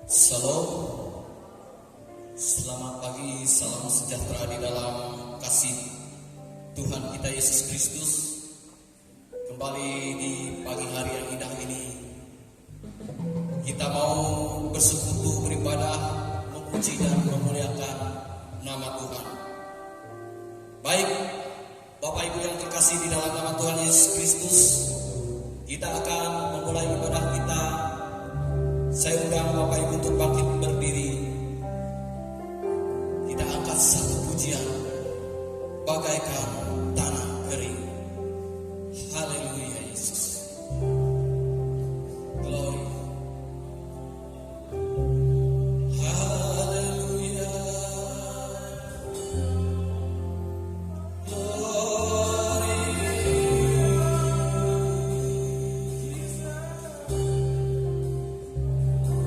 Salam, selamat pagi, salam sejahtera di dalam kasih Tuhan kita Yesus Kristus. Kembali di pagi hari yang indah ini, kita mau bersekutu, beribadah, memuji dan memuliakan nama Tuhan. Baik, Bapak Ibu yang terkasih di dalam nama Tuhan Yesus Kristus, kita akan memulai ibadah kita. Saya undang Bapak Ibu untuk bangkit berdiri. Kita angkat satu pujian bagaikan tanah kering. Haleluya Yesus. Glory. Haleluya. Glory.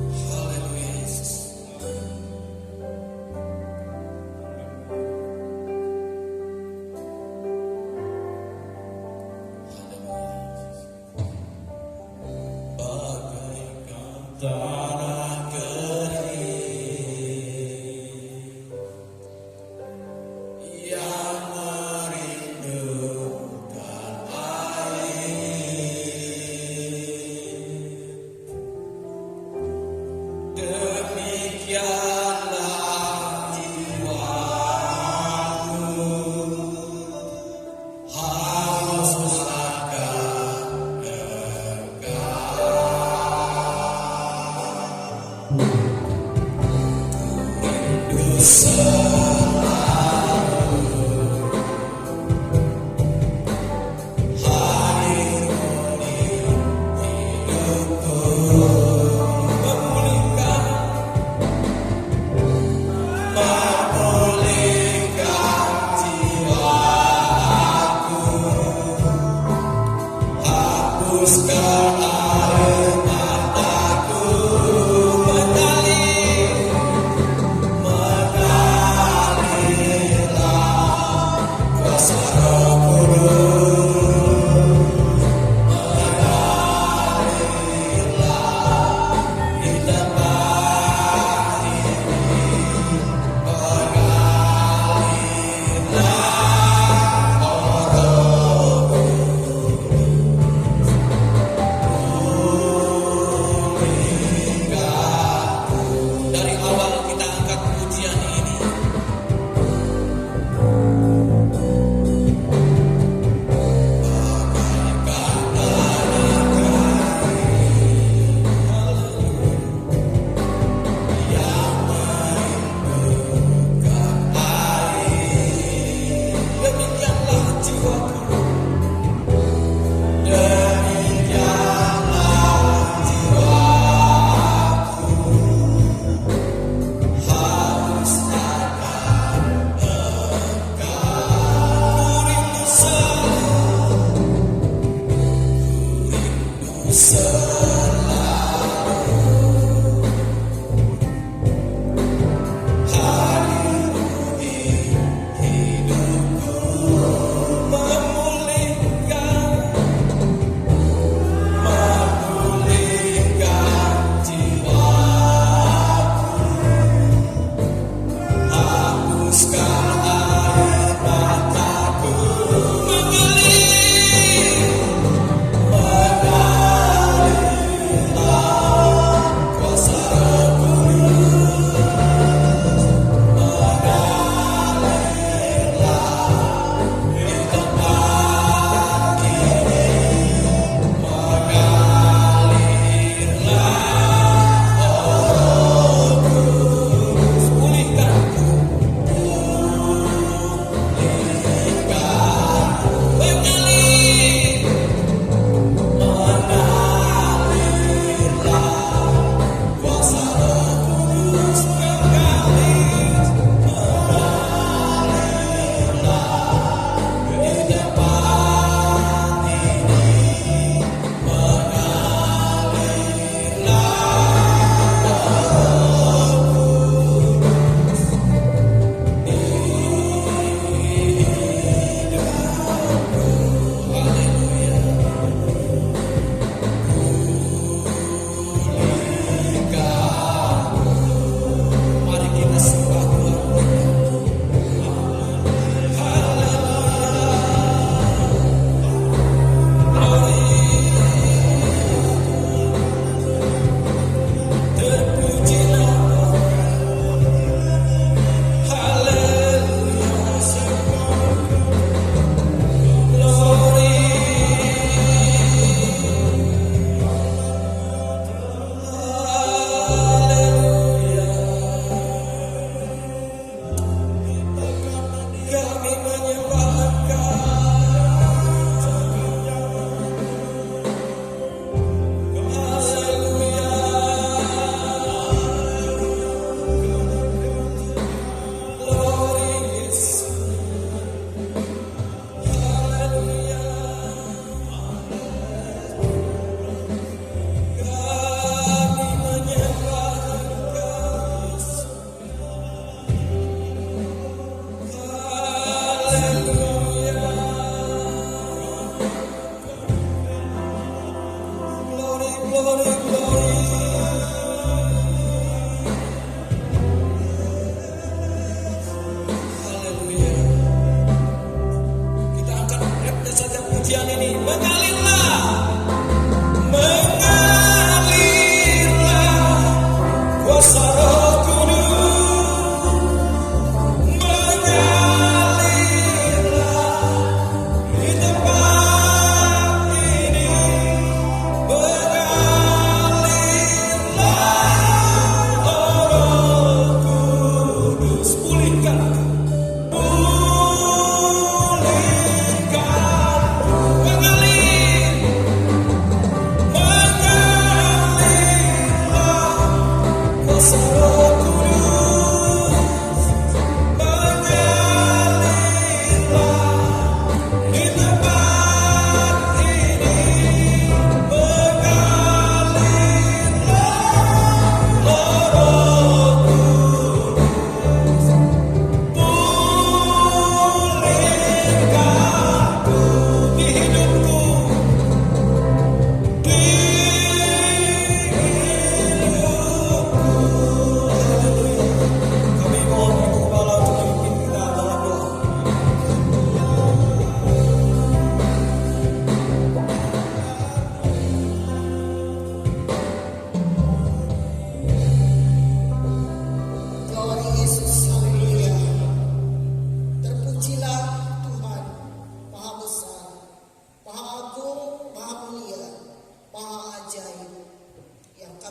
Haleluya Yesus. Bagaikan tanah kering yang merindukan air, demikianlah jiwaku haus akan rindu hadirmu di hidupku, memulihkan jiwaku, hapuskan air mataku, mengalirlah kuasa Roh Kudus, mengalirlah di tempat ini, mengalirlah Roh pulihkan. Dari awal kita angkat pujian ini, demikianlah jiwaku, demikianlah jiwaku, haus akan Engkau, rindu selalu hadirmu di hidupku, memulihkan jiwaku, hapuskan air mataku, mengalirlah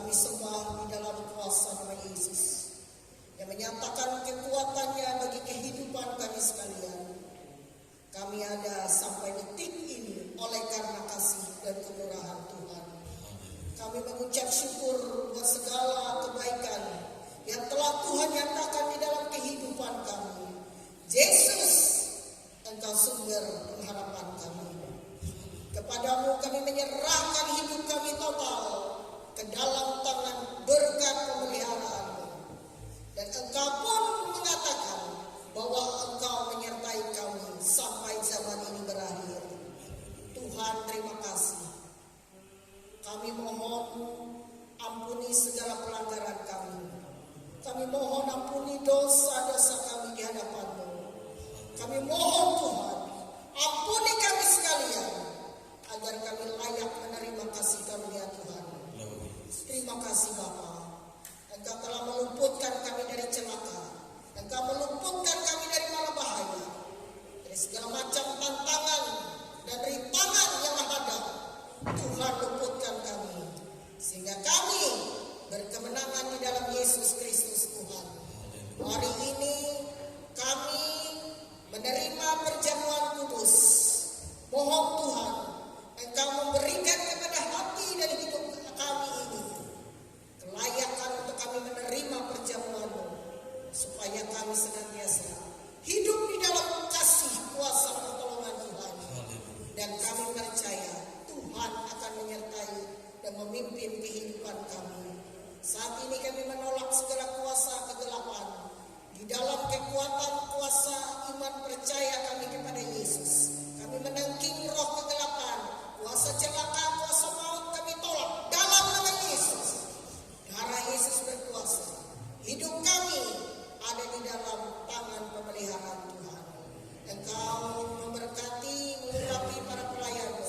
kami sembah di dalam kuasa nama Yesus yang menyatakan kekuatannya bagi kehidupan kami sekalian. Kami ada sampai detik ini oleh karena kasih dan kemurahan Tuhan. Kami mengucap syukur buat segala kebaikan yang telah Tuhan nyatakan di dalam kehidupan kami. Yesus, Engkau sumber pengharapan kami. Kepadamu kami menyerahkan hidup kami total ke dalam tangan berkat pemeliharaan-Mu. Dan Engkau pun mengatakan bahwa Engkau menyertai kami sampai zaman ini berakhir. Tuhan, terima kasih. Kami mohon ampuni segala pelanggaran kami. Kami mohon ampuni dosa-dosa kami di hadapan-Mu. Kami mohon Tuhan, ampuni kami sekalian, agar kami layak menerima kasih karunia Tuhan. Terima kasih Bapa. Engkau telah meluputkan kami dari celaka. Engkau meluputkan kami dari mara bahaya, dari segala macam tantangan dan rintangan yang menghadap. Tuhan luputkan kami, sehingga kami berkemenangan di dalam Yesus Kristus Tuhan. Hari ini kami menerima perjamuan kudus. Mohon Tuhan, Engkau memberikan kepada hati dan hidup kami ini kelayakan untuk kami menerima perjamuan-Mu, supaya kami senantiasa hidup di dalam kasih kuasa pertolongan Tuhan. Dan kami percaya Tuhan akan menyertai dan memimpin kehidupan kami. Saat ini kami menolak segala kuasa kegelapan. Di dalam kekuatan kuasa iman percaya kami kepada Yesus, kami menangking roh kegelapan, kuasa celaka, kuasa maut kami tolak dalam nama Yesus. Darah Yesus berkuasa. Hidup kami ada di dalam tangan pemeliharaan Tuhan. Engkau memberkati, mengurapi para pelayan-Mu,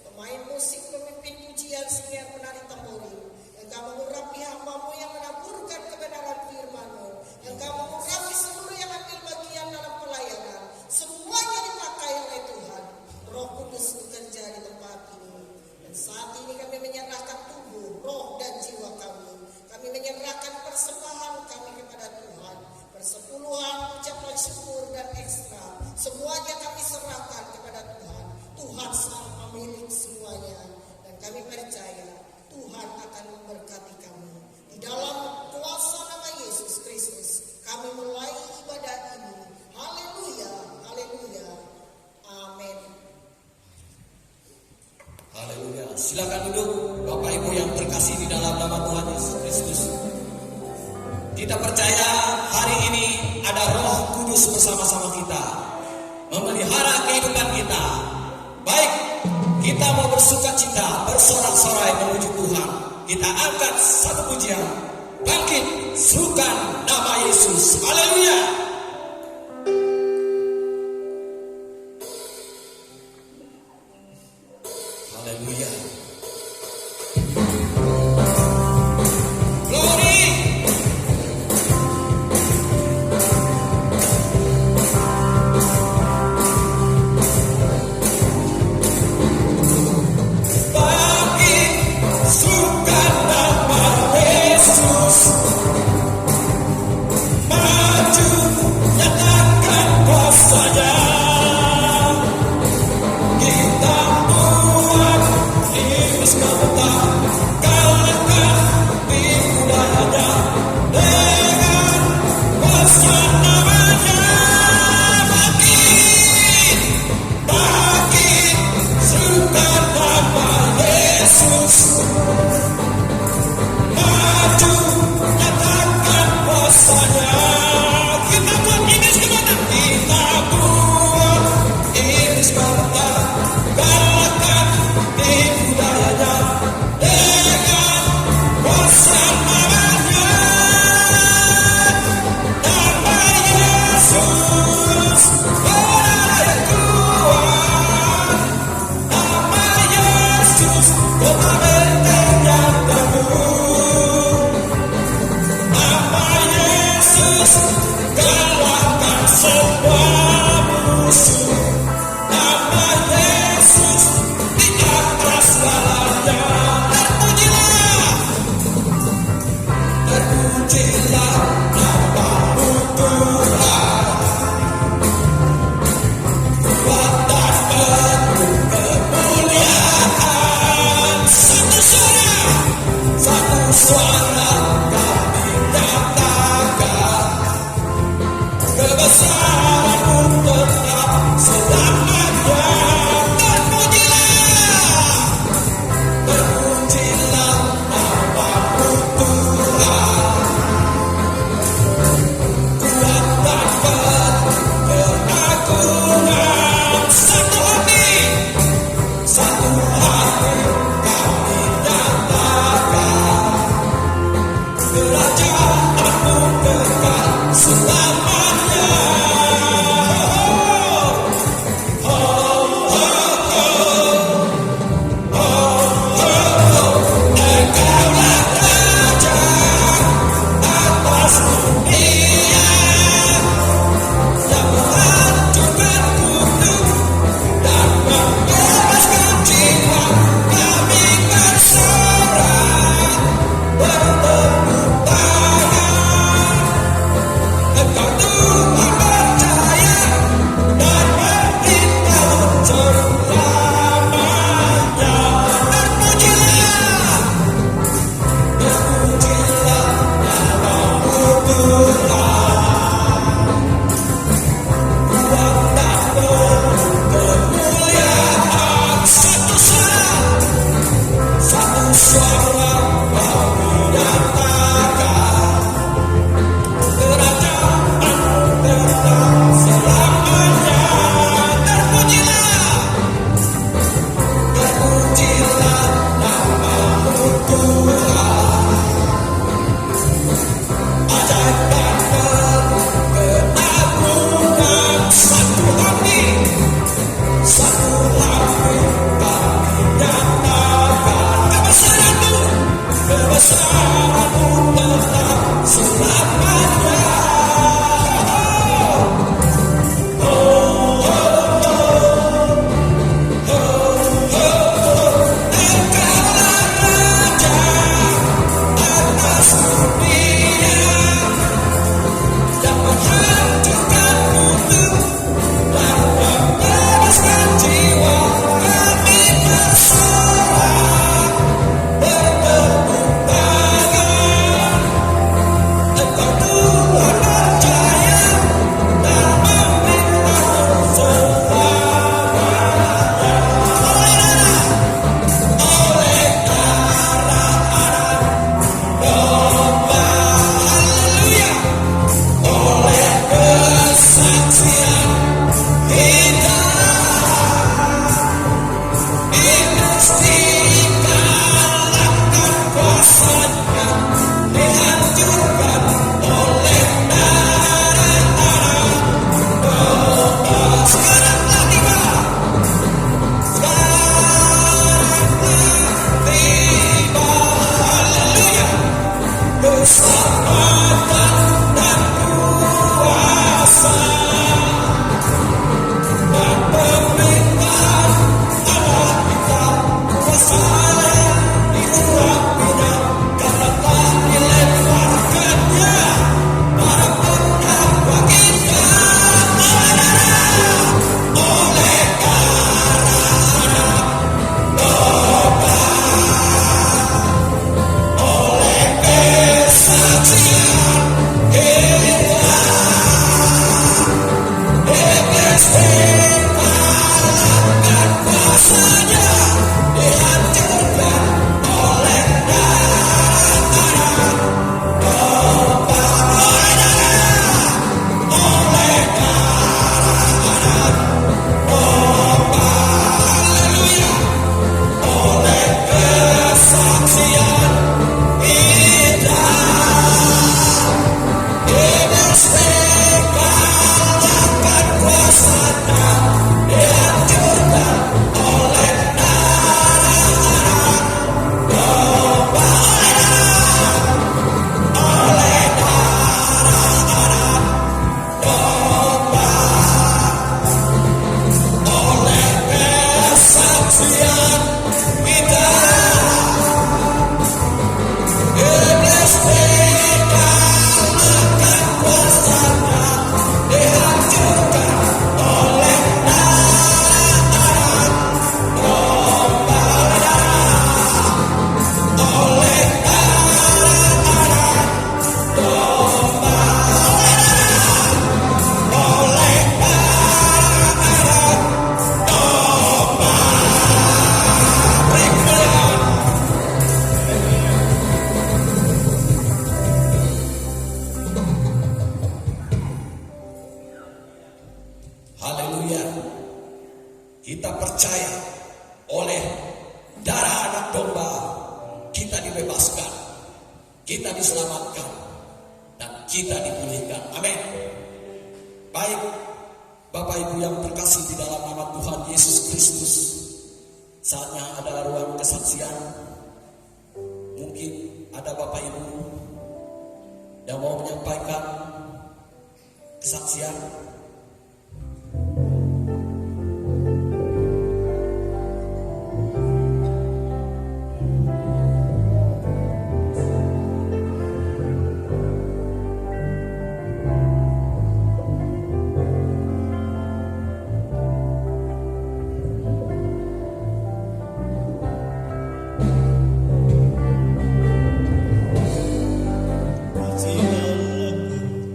pemain musik, pemimpin pujian, singian, penari tamburi. Engkau mengurapi hamba-Mu yang menaburkan kebenaran firman-Mu. Engkau mengurapi seluruh yang ambil bagian dalam pelayanan. Semuanya dipakai oleh Tuhan. Roh Kudus bekerja di tempat ini. Dan saat ini kami menyerahkan tubuh, roh dan jiwa kami. Kami menyerahkan persembahan kami kepada Tuhan. Persepuluhan, ucapan syukur dan ekstra, semuanya kami serahkan kepada Tuhan. Tuhan sang pemilik semuanya. Dan kami percaya Tuhan akan memberkati kami. Di dalam kuasa nama Yesus Kristus kami mulai ibadah ini. Haleluya, haleluya, amin. Haleluya. Silakan duduk Bapak Ibu yang terkasih di dalam nama Tuhan Yesus Kristus. Kita percaya hari ini ada Roh Kudus bersama-sama kita, memelihara kehidupan kita. Baik kita mau bersukacita, bersorak-sorai menuju Tuhan, kita angkat satu pujian, bangkit sukan nama Yesus. Haleluya. Haleluya. Glory. Bangkit sukan nama Yesus. Maju nyatakan kuasa-Nya. Kita buat iblis kota, kalahkan tipu dayanya dengan kuasa nama-Nya. Bangkit, bangkit, sukan nama Yesus. Maju, nyatakan kuasa-Nya. Kita buat iblis kota, kita buat iblis kota, kalahkan tipu dayanya dengan kuasa nama-Nya. Nama Yesus benar yang kuat. Nama Yesus kota benteng Kita percaya oleh darah anak domba kita dibebaskan, kita diselamatkan, dan kita dipulihkan. Amin. Baik, Bapak Ibu yang terkasih di dalam nama Tuhan Yesus Kristus, saatnya ada ruang kesaksian. Mungkin ada Bapak Ibu yang mau menyampaikan kesaksian.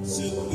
Segala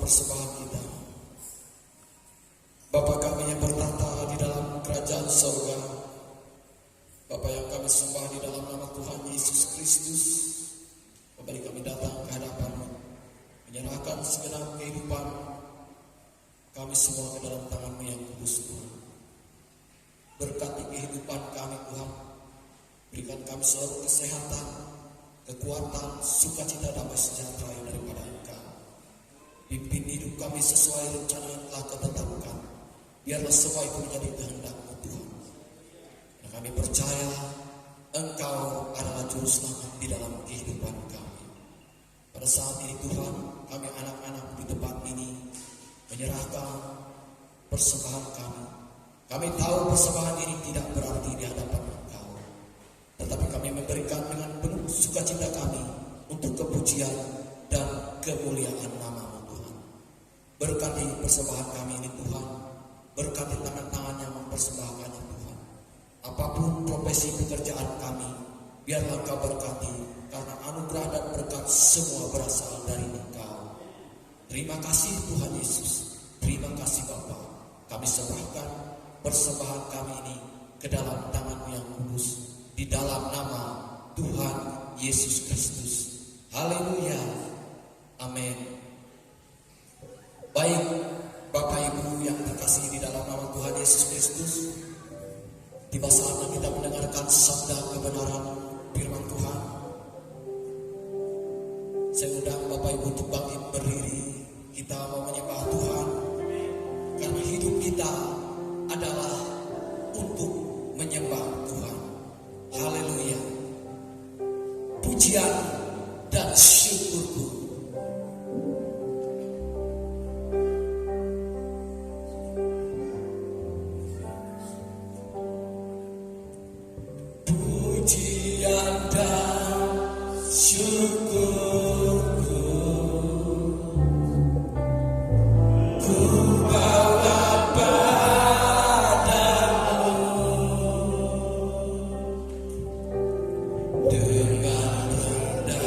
persembahan kita. Bapa kami yang bertata di dalam kerajaan surga, Bapa yang kami sembah di dalam nama Tuhan Yesus Kristus, kembali kami datang ke hadapan-Mu, menyerahkan segenap kehidupan kami semua ke dalam tangan-Mu yang kudus Tuhan. Berkati kehidupan kami Tuhan, berikan kami selalu kesehatan, kekuatan, sukacita, damai sejahtera yang daripada Engkau. Pimpin hidup kami sesuai rencana yang telah Kau tetapkan. Biarlah semua itu menjadi kehendak-Mu Tuhan. Dan kami percaya Engkau adalah juru selamat di dalam kehidupan kami. Pada saat ini Tuhan, kami anak-anak di tempat ini menyerahkan persembahan kami. Kami tahu persembahan ini tidak berarti di hadapan Engkau, tetapi kami memberikan dengan penuh sukacita kami untuk kepujian dan kemuliaan nama-Mu Tuhan. Berkati persembahan kami ini Tuhan, berkati tangan-tangan yang mempersembahkannya Tuhan. Apapun profesi pekerjaan kami, biarlah Engkau berkati, karena anugerah dan berkat semua berasal dari Engkau. Terima kasih Tuhan Yesus, terima kasih Bapa. Kami serahkan persembahan kami ini ke dalam tangan-Mu yang kudus, di dalam nama Tuhan Yesus Kristus. Haleluya. Amin. Baik Bapak Ibu yang terkasih di dalam nama Tuhan Yesus Kristus, tiba saatnya kita mendengarkan sabda kebenaran firman Tuhan. Saya undang Bapak Ibu untuk bangkit berdiri. Kita mau menyembah Tuhan, karena hidup kita adalah untuk menyembah Tuhan. Haleluya. Pujian dan syukurku dengan rendah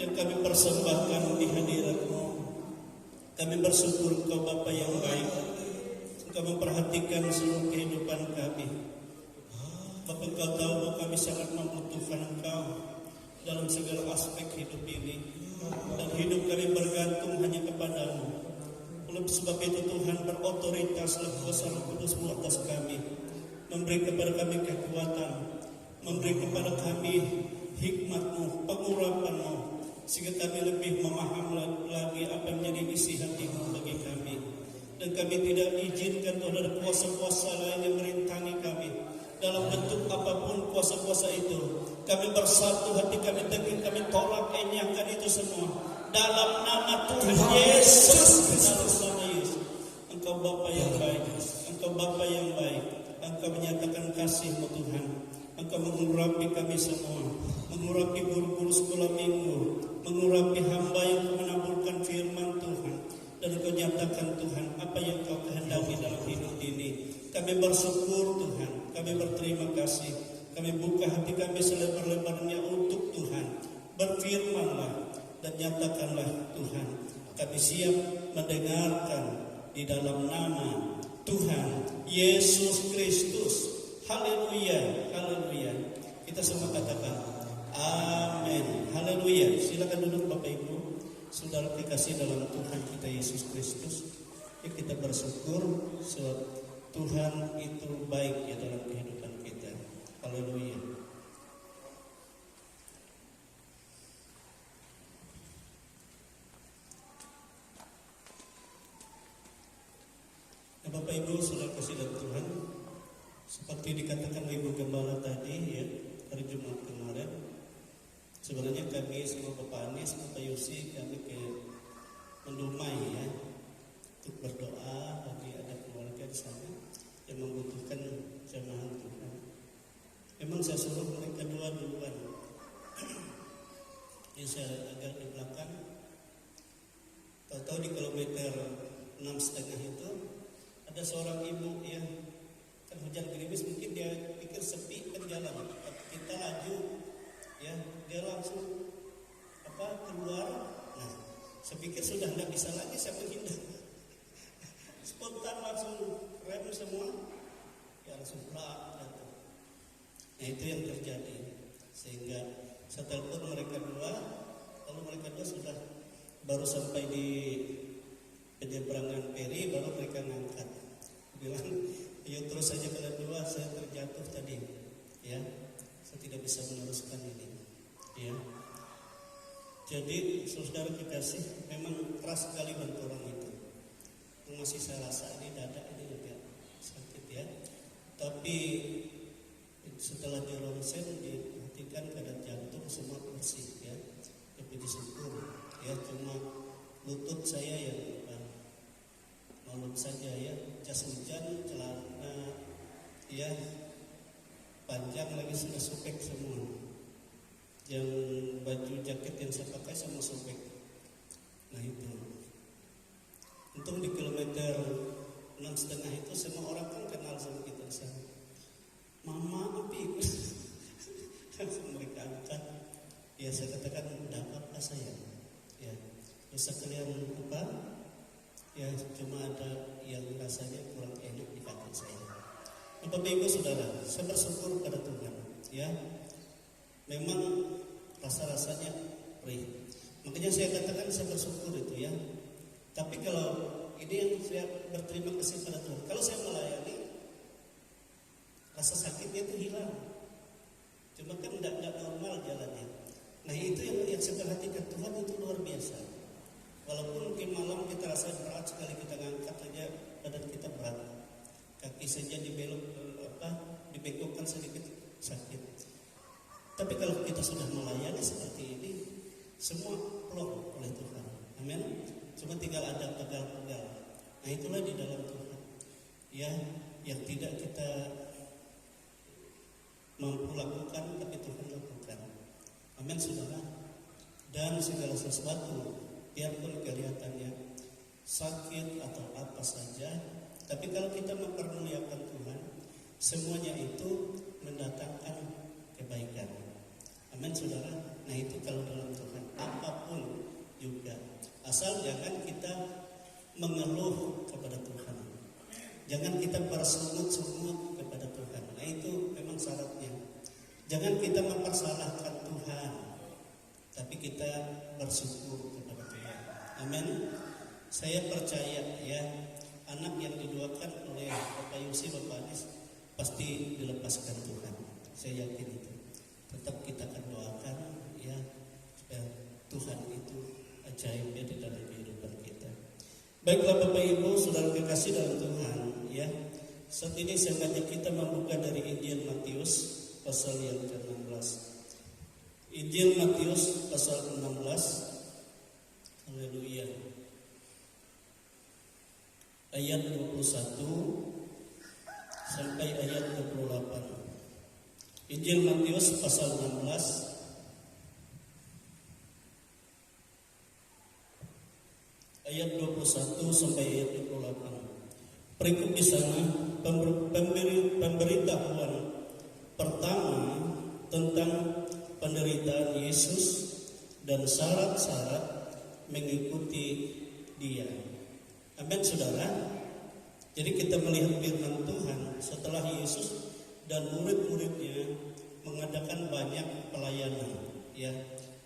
yang kami persembahkan di hadirat-Mu. Kami bersyukur Engkau Bapa yang baik. Engkau memperhatikan seluruh kehidupan kami. Bapa, Engkau tahu bahwa kami sangat membutuhkan Engkau dalam segala aspek hidup ini. Dan hidup kami bergantung hanya kepada-Mu. Oleh sebab itu Tuhan berotoritas kuasa Roh Kudus-Mu atas kami. Memberi kepada kami kekuatan, memberi kepada kami hikmat-Mu, pengurapan-Mu, sehingga kami lebih memahami lagi apa yang menjadi isi hati-Mu bagi kami. Dan kami tidak izinkan Tuhan ada kuasa-kuasa lain yang merintangi kami. Dalam bentuk apapun kuasa-kuasa itu, kami bersatu hati kami teguh, kami tolak enyahkan itu semua. Dalam nama Tuhan Yesus, dalam nama Yesus. Engkau Bapa yang baik, Engkau Bapa yang baik. Engkau menyatakan kasih-Mu Tuhan. Engkau mengurapi kami semua, mengurapi guru-guru sekolah minggu, mengurapi hamba yang menaburkan firman Tuhan. Dan Engkau nyatakan Tuhan apa yang Kau kehendaki dalam hidup ini. Kami bersyukur Tuhan, kami berterima kasih. Kami buka hati kami selebar-lebarnya untuk Tuhan. Berfirmanlah dan nyatakanlah Tuhan. Kami siap mendengarkan di dalam nama Tuhan Yesus Kristus. Haleluya, haleluya. Kita semua katakan amin. Haleluya. Silakan duduk Bapak Ibu. Saudara dikasih dalam Tuhan kita Yesus Kristus. Ya, kita bersyukur sebab Tuhan itu baik ya dalam kehidupan kita. Haleluya. Nah, Bapak Ibu saudara kasih dalam Tuhan, seperti dikatakan Ibu Gembala tadi ya hari Jumat kemarin, sebenarnya kami semua Bapak Anies, Bapak Yusi, kami ke Mendumai ya untuk berdoa bagi ada keluarga di sana yang membutuhkan jamaah Tuhan. Memang saya suruh mereka duluan. Ini saya agak di belakang. Tahu-tahu di kilometer 6,5 itu ada seorang ibu yang kan hujan gerimis, mungkin dia pikir sepi kan jalan. Kita laju, ya dia langsung keluar. Nah, saya pikir sudah tidak bisa lagi saya menghindar. Spontan langsung rem semua, ya langsung pelak jatuh. Nah itu yang terjadi, sehingga saya telepon mereka dua, lalu mereka dua sudah baru sampai di penyeberangan feri, baru mereka ngangkat. Bilang, yuk terus saja kalian dua, saya terjatuh tadi, ya, saya tidak bisa meneruskan ini, ya. Jadi saudara kekasih, memang keras sekali benturan itu. Masih saya rasa ini dada ini juga sakit ya. Tapi setelah di ronsen diperhatikan keadaan jantung semua bersih ya. Tapi disyukur ya, cuma lutut saya yang malam saja ya, jas hujan, celana ya panjang lagi sudah sobek semua. Yang baju jaket yang saya pakai sama sobek. Nah itu. Untung di kilometer 6,5 itu semua orang kan kenal sama kita di sana. Mama api, langsung mereka angkat. Ya saya katakan dapat saya. Ya, terus sekalian apa? Ya cuma ada yang rasanya kurang enak di kaki saya. Bapak Ibu Saudara, saya bersyukur pada Tuhan. Ya, memang rasa-rasanya perih. Makanya saya katakan saya bersyukur itu ya. Tapi kalau ini yang saya berterima kasih pada Tuhan, kalau saya melayani, rasa sakitnya itu hilang. Cuma kan tidak normal jalannya. Nah itu yang saya perhatikan, Tuhan itu luar biasa. Walaupun mungkin malam kita rasa berat sekali, kita ngangkat saja badan kita berat, kaki saja dibekokkan sedikit sakit. Tapi kalau kita sudah melayani seperti ini, semua plong oleh Tuhan. Amin. Cuma tinggal ada pegal-pegal. Nah itulah di dalam Tuhan ya, yang tidak kita mampu lakukan, tapi Tuhan lakukan. Amin saudara. Dan segala sesuatu, biarpun kelihatannya sakit atau apa saja, tapi kalau kita mempermuliakan Tuhan, semuanya itu mendatangkan kebaikan. Amin saudara. Nah itu kalau dalam Tuhan, apapun Asal jangan kita mengeluh kepada Tuhan. Jangan kita bersungut-sungut kepada Tuhan. Nah itu memang syaratnya. Jangan kita mempersalahkan Tuhan, tapi kita bersyukur kepada Tuhan. Amin. Saya percaya ya, anak yang didoakan oleh Bapak Yusi, Bapak Anis pasti dilepaskan Tuhan. Saya yakin itu. Tetap kita akan doakan ya, supaya Tuhan itu ajaib ya di dalam kehidupan kita. Baiklah Bapak Ibu, saudara kekasih dalam Tuhan ya. Saat ini saya mengajak kita membuka dari Injil Matius pasal yang ke-16. Injil Matius pasal 16. Haleluya. Ayat 21 sampai ayat 28. Injil Matius pasal 16 ayat 21 sampai ayat 28. Berikut di sana pemberitahuan pertama tentang penderitaan Yesus dan syarat-syarat mengikuti Dia. Amin saudara. Jadi kita melihat firman Tuhan setelah Yesus dan murid-muridnya mengadakan banyak pelayanan, ya,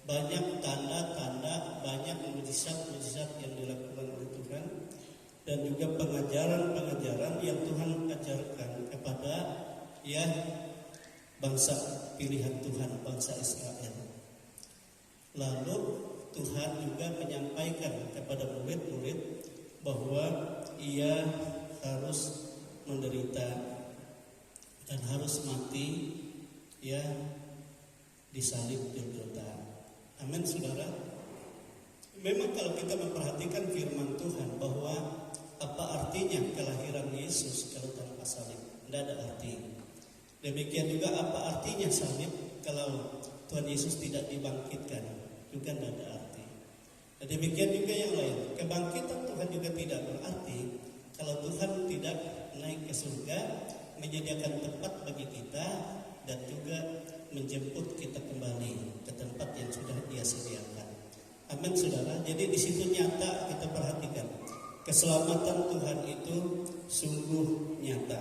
banyak tanda-tanda, banyak mujizat-mujizat yang dilakukan oleh Tuhan, dan juga pengajaran-pengajaran yang Tuhan ajarkan kepada ya bangsa pilihan Tuhan, bangsa Israel. Lalu Tuhan juga menyampaikan kepada murid-murid bahwa Ia harus menderita dan harus mati ya disalib Golgota. Amin saudara. Memang kalau kita memperhatikan firman Tuhan bahwa apa artinya kelahiran Yesus kalau tanpa salib? Tidak ada arti. Demikian juga apa artinya salib kalau Tuhan Yesus tidak dibangkitkan? Juga tidak ada arti. Dan demikian juga yang lain. Kebangkitan Tuhan juga tidak berarti kalau Tuhan tidak naik ke surga, menyediakan tempat bagi kita dan juga menjemput kita kembali ke tempat yang sudah Dia sediakan. Amin saudara. Jadi di situ nyata kita perhatikan keselamatan Tuhan itu sungguh nyata.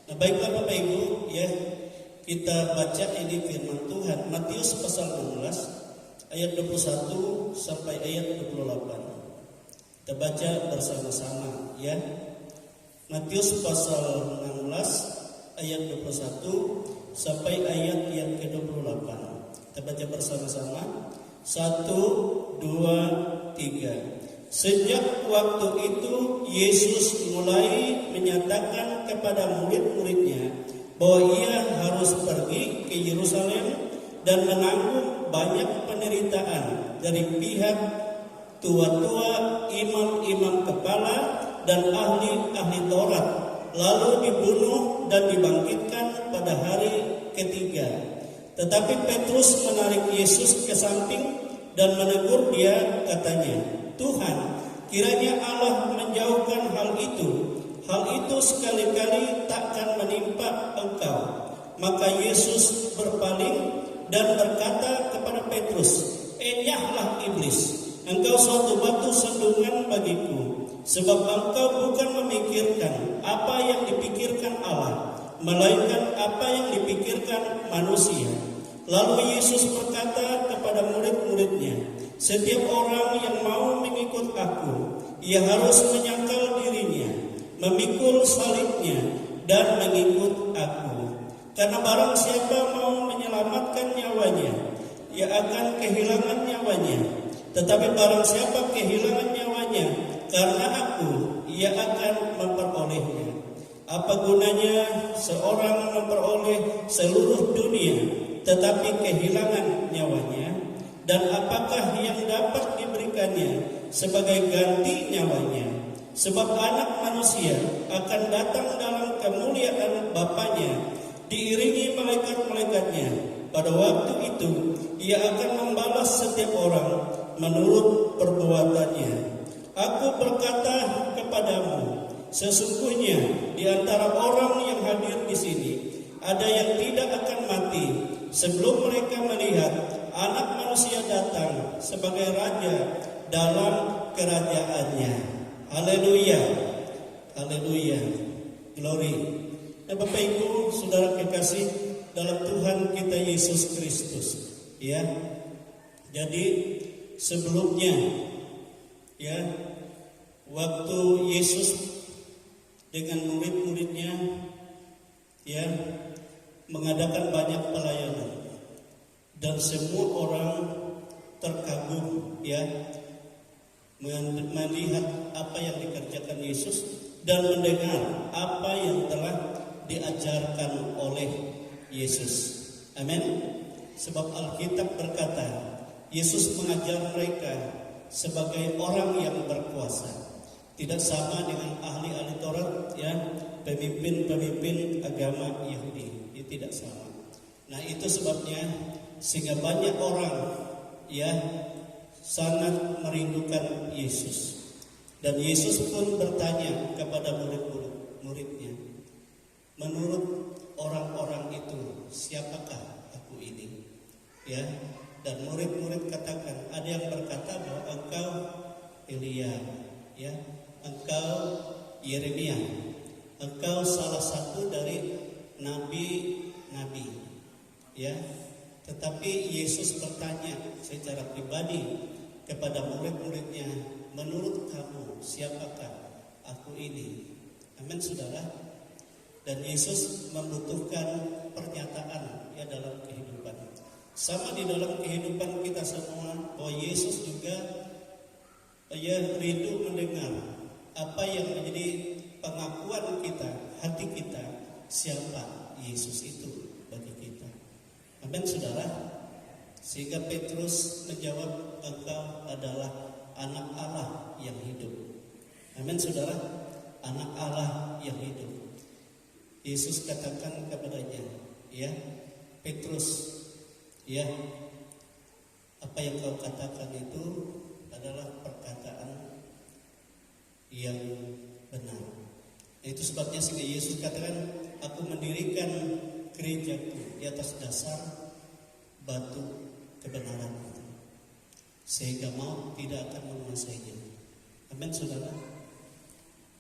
Nah baiklah Bapak Ibu ya, kita baca ini firman Tuhan Matius pasal 16 ayat 21 sampai ayat 28. Kita baca bersama-sama ya. Matius pasal 16 ayat 21 sampai ayat yang ke-28. Kita baca bersama-sama. 1, 2, 3. Sejak waktu itu Yesus mulai menyatakan kepada murid-muridnya bahwa Ia harus pergi ke Yerusalem dan menanggung banyak penderitaan dari pihak tua-tua, imam-imam kepala dan ahli-ahli Taurat, lalu dibunuh dan dibangkitkan pada hari ketiga. Tetapi Petrus menarik Yesus ke samping dan menegur Dia, katanya, Tuhan, kiranya Allah menjauhkan hal itu. Hal itu sekali-kali takkan menimpa Engkau. Maka Yesus berpaling dan berkata kepada Petrus, enyahlah iblis, engkau suatu batu sandungan bagiku, sebab engkau bukan memikirkan apa yang dipikirkan Allah, melainkan apa yang dipikirkan manusia. Lalu Yesus berkata kepada murid-muridnya, setiap orang yang mau mengikut aku, ia harus menyangkal dirinya, memikul salibnya, dan mengikut aku. Karena barang siapa mau menyelamatkan nyawanya, ia akan kehilangan nyawanya. Tetapi barang siapa kehilangan nyawanya karena aku, ia akan memperolehnya. Apa gunanya seorang memperoleh seluruh dunia tetapi kehilangan nyawanya? Dan apakah yang dapat diberikannya sebagai ganti nyawanya? Sebab anak manusia akan datang dalam kemuliaan Bapanya, diiringi malaikat-malaikatnya. Pada waktu itu Ia akan membalas setiap orang menurut perbuatannya. Aku berkata kepadamu, sesungguhnya di antara orang yang hadir di sini ada yang tidak akan mati sebelum mereka melihat Anak Manusia datang sebagai Raja dalam kerajaannya. Haleluya. Haleluya. Glory. Nah, Bapak Ibu, saudara kekasih dalam Tuhan kita Yesus Kristus, ya. Jadi sebelumnya, ya, waktu Yesus dengan murid-muridnya, ya, mengadakan banyak pelayanan, dan semua orang terkagum, ya, melihat apa yang dikerjakan Yesus dan mendengar apa yang telah diajarkan oleh Yesus. Amin. Sebab Alkitab berkata, Yesus mengajar mereka sebagai orang yang berkuasa. Tidak sama dengan ahli-ahli Taurat, ya, pemimpin-pemimpin agama Yahudi. Itu tidak sama. Nah, itu sebabnya sehingga banyak orang, ya, sangat merindukan Yesus. Dan Yesus pun bertanya kepada murid-muridnya, menurut orang-orang itu, siapakah aku ini? Ya, dan murid-murid katakan, ada yang berkata bahwa engkau Elia, ya, engkau Yeremia, engkau salah satu dari nabi-nabi, ya. Tetapi Yesus bertanya secara pribadi kepada murid-muridnya, menurut kamu siapakah aku ini? Amin, saudara. Dan Yesus membutuhkan pernyataan, ya, dalam kehidupan. Sama di dalam kehidupan kita semua, bahwa Yesus juga, ya, rindu mendengar apa yang menjadi pengakuan kita, hati kita, siapa Yesus itu bagi kita. Amin, saudara. Sehingga Petrus menjawab, engkau adalah anak Allah yang hidup. Amin, saudara. Anak Allah yang hidup. Yesus katakan kepadanya, ya, Petrus, ya, apa yang kau katakan itu adalah perkataan yang benar. Itu sebabnya sehingga Yesus katakan, aku mendirikan gerejaku di atas dasar batu kebenaran itu, sehingga maut tidak akan menguasainya. Amin, saudara.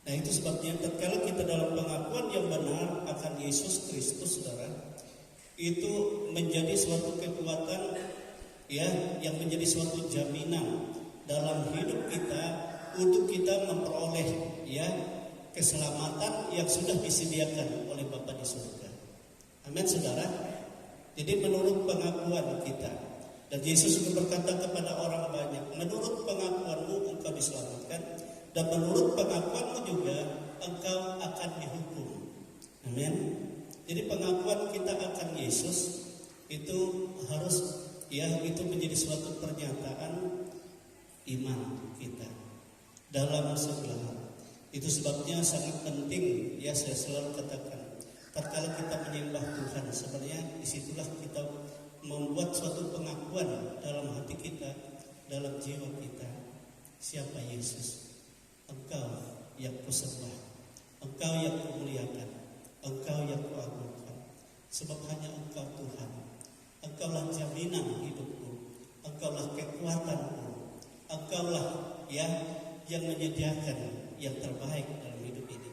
Nah, itu sebabnya tatkala kita dalam pengakuan yang benar akan Yesus Kristus, saudara, itu menjadi suatu kekuatan, ya, yang menjadi suatu jaminan dalam hidup kita untuk kita memperoleh, ya, keselamatan yang sudah disediakan oleh Bapa di surga. Amin, saudara. Jadi menurut pengakuan kita, dan Yesus juga berkata kepada orang banyak, menurut pengakuanmu engkau diselamatkan, dan menurut pengakuanmu juga engkau akan dihukum. Amin. Jadi pengakuan kita akan Yesus itu harus, ya, itu menjadi suatu pernyataan iman kita dalam segala hal. Itu sebabnya sangat penting, ya, saya selalu katakan, tatkala kita menyembah Tuhan, sebenarnya disitulah kita membuat suatu pengakuan dalam hati kita, dalam jiwa kita, siapa Yesus. Engkau yang kusembah, engkau yang kumuliakan, engkau yang kuagungkan. Sebab hanya engkau Tuhan, engkaulah jaminan hidupku, engkaulah kekuatanku, engkaulah, ya, yang menyediakan yang terbaik dalam hidup ini.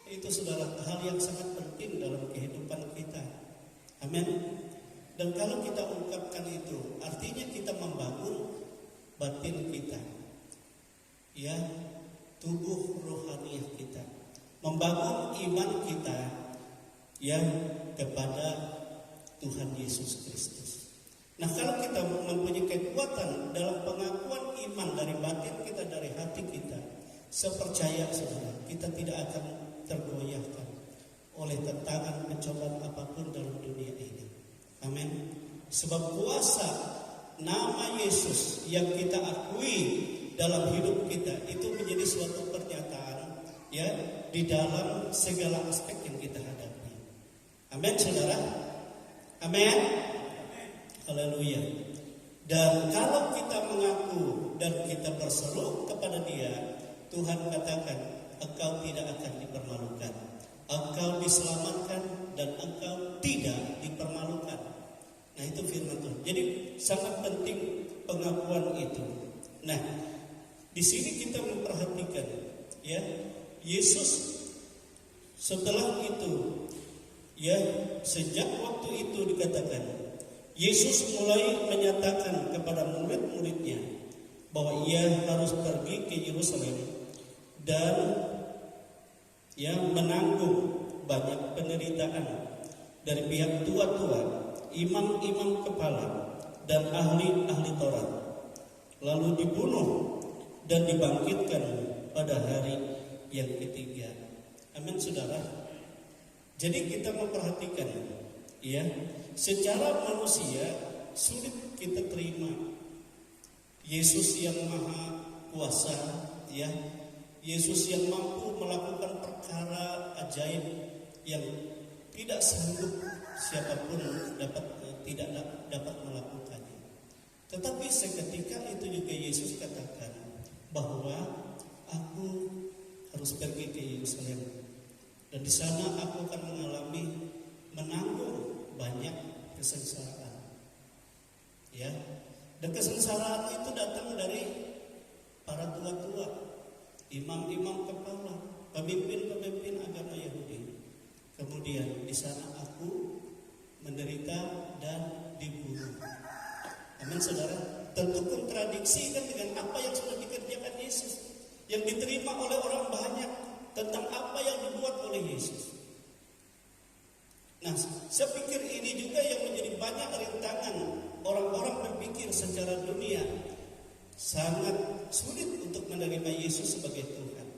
Itu, saudara, hal yang sangat penting dalam kehidupan kita. Amin. Dan kalau kita ungkapkan itu, artinya kita membangun batin kita, ya, tubuh rohani kita, membangun iman kita, ya, kepada Tuhan Yesus Kristus. Nah, kalau kita mempunyai kekuatan dalam pengakuan iman dari batin kita, dari hati kita, saya percaya, saudara, kita tidak akan tergoyahkan oleh tantangan pencobaan apapun dalam dunia ini. Amin. Sebab kuasa nama Yesus yang kita akui dalam hidup kita itu menjadi suatu pernyataan, ya, di dalam segala aspek yang kita hadapi. Amin, saudara. Amin. Haleluya. Dan kalau kita mengaku dan kita berseru kepada Dia, Tuhan katakan, engkau tidak akan dipermalukan, engkau diselamatkan, dan engkau tidak dipermalukan. Nah, itu firman Tuhan. Jadi sangat penting pengakuan itu. Nah, Di sini kita memperhatikan, ya, Yesus setelah itu, ya, sejak waktu itu dikatakan, Yesus mulai menyatakan kepada murid-muridnya bahwa ia harus pergi ke Yerusalem dan menanggung banyak penderitaan dari pihak tua-tua, imam-imam kepala, dan ahli-ahli Taurat, lalu dibunuh dan dibangkitkan pada hari yang ketiga. Amin, saudara. Jadi kita memperhatikan, ya, secara manusia sulit kita terima Yesus yang maha kuasa, ya, Yesus yang mampu melakukan perkara ajaib yang tidak sanggup siapapun tidak dapat melakukannya. Tetapi seketika itu juga Yesus katakan bahwa aku harus pergi ke Yerusalem dan di sana aku akan menanggung banyak kesengsaraan. Ya, dan kesengsaraan itu datang dari para tua-tua, imam-imam kepala, pemimpin-pemimpin agama Yahudi. Kemudian di sana aku menderita dan dibunuh. Amin, saudara. Tentu kontradiksi kan dengan apa yang sudah dikerjakan Yesus, yang diterima oleh orang banyak tentang apa yang dibuat oleh Yesus. Nah, saya pikir ini juga yang menjadi banyak rintangan orang-orang berpikir secara dunia, sangat sulit untuk menerima Yesus sebagai Tuhan.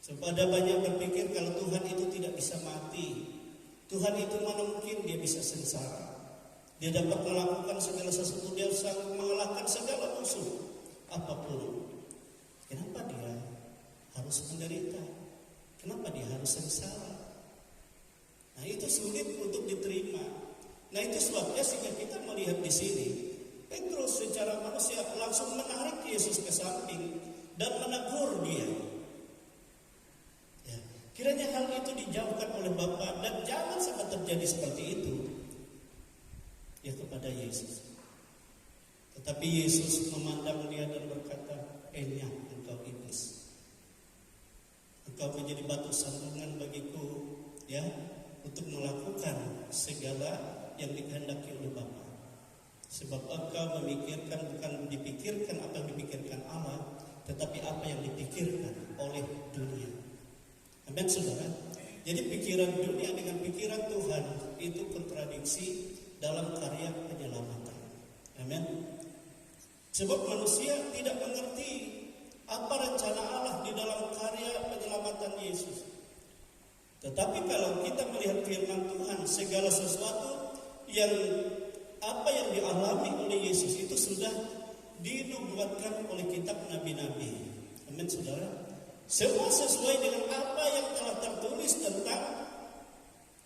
Sebab ada banyak berpikir kalau Tuhan itu tidak bisa mati, Tuhan itu mana mungkin dia bisa sengsara. Dia dapat melakukan segala sesuatu, dia sanggup mengalahkan segala musuh apapun. Kenapa dia harus menderita? Kenapa dia harus sengsara? Nah, itu sulit untuk diterima. Nah, itu sebabnya sehingga kita melihat di sini Petrus secara manusia langsung menarik Yesus ke samping dan menegur dia. Ya, kiranya hal itu dijauhkan oleh Bapa dan jangan sampai terjadi seperti itu, ya, kepada Yesus. Tetapi Yesus memandang dia dan berkata, "Enyah engkau iblis. Engkau menjadi batu sandungan bagiku, ya, untuk melakukan segala yang dikehendaki oleh Bapa. Sebab engkau memikirkan bukan dipikirkan apa yang dipikirkan Allah, tetapi apa yang dipikirkan oleh dunia." Amin, saudara. Jadi pikiran dunia dengan pikiran Tuhan itu kontradiksi dalam karya penyelamatan. Amin. Sebab manusia tidak mengerti apa rencana Allah di dalam karya penyelamatan Yesus. Tetapi kalau kita melihat firman Tuhan, segala sesuatu yang apa yang dialami oleh Yesus itu sudah dinubuatkan oleh kitab nabi-nabi. Amin, saudara. Semua sesuai dengan apa yang telah tertulis tentang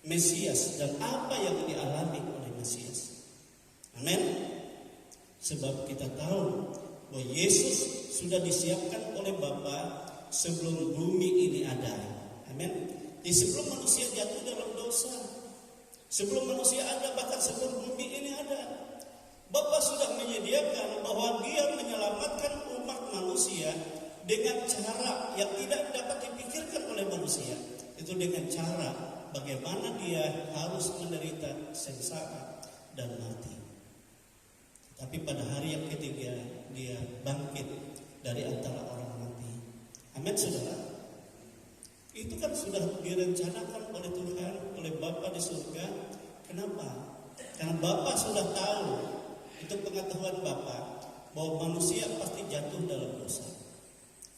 Mesias dan apa yang dialami oleh Mesias. Amin. Sebab kita tahu bahwa Yesus sudah disiapkan oleh Bapa sebelum bumi ini ada. Amin. Jadi sebelum manusia jatuh dalam dosa, sebelum manusia ada, bahkan sebelum bumi ini ada, Bapa sudah menyediakan bahwa Dia menyelamatkan umat manusia dengan cara yang tidak dapat dipikirkan oleh manusia. Itu dengan cara bagaimana Dia harus menderita sengsara dan mati. Tapi pada hari yang ketiga Dia bangkit dari antara orang mati. Amin, saudara. Itu kan sudah direncanakan oleh Tuhan, oleh Bapa di surga. Kenapa? Karena Bapa sudah tahu, itu pengetahuan Bapa, bahwa manusia pasti jatuh dalam dosa.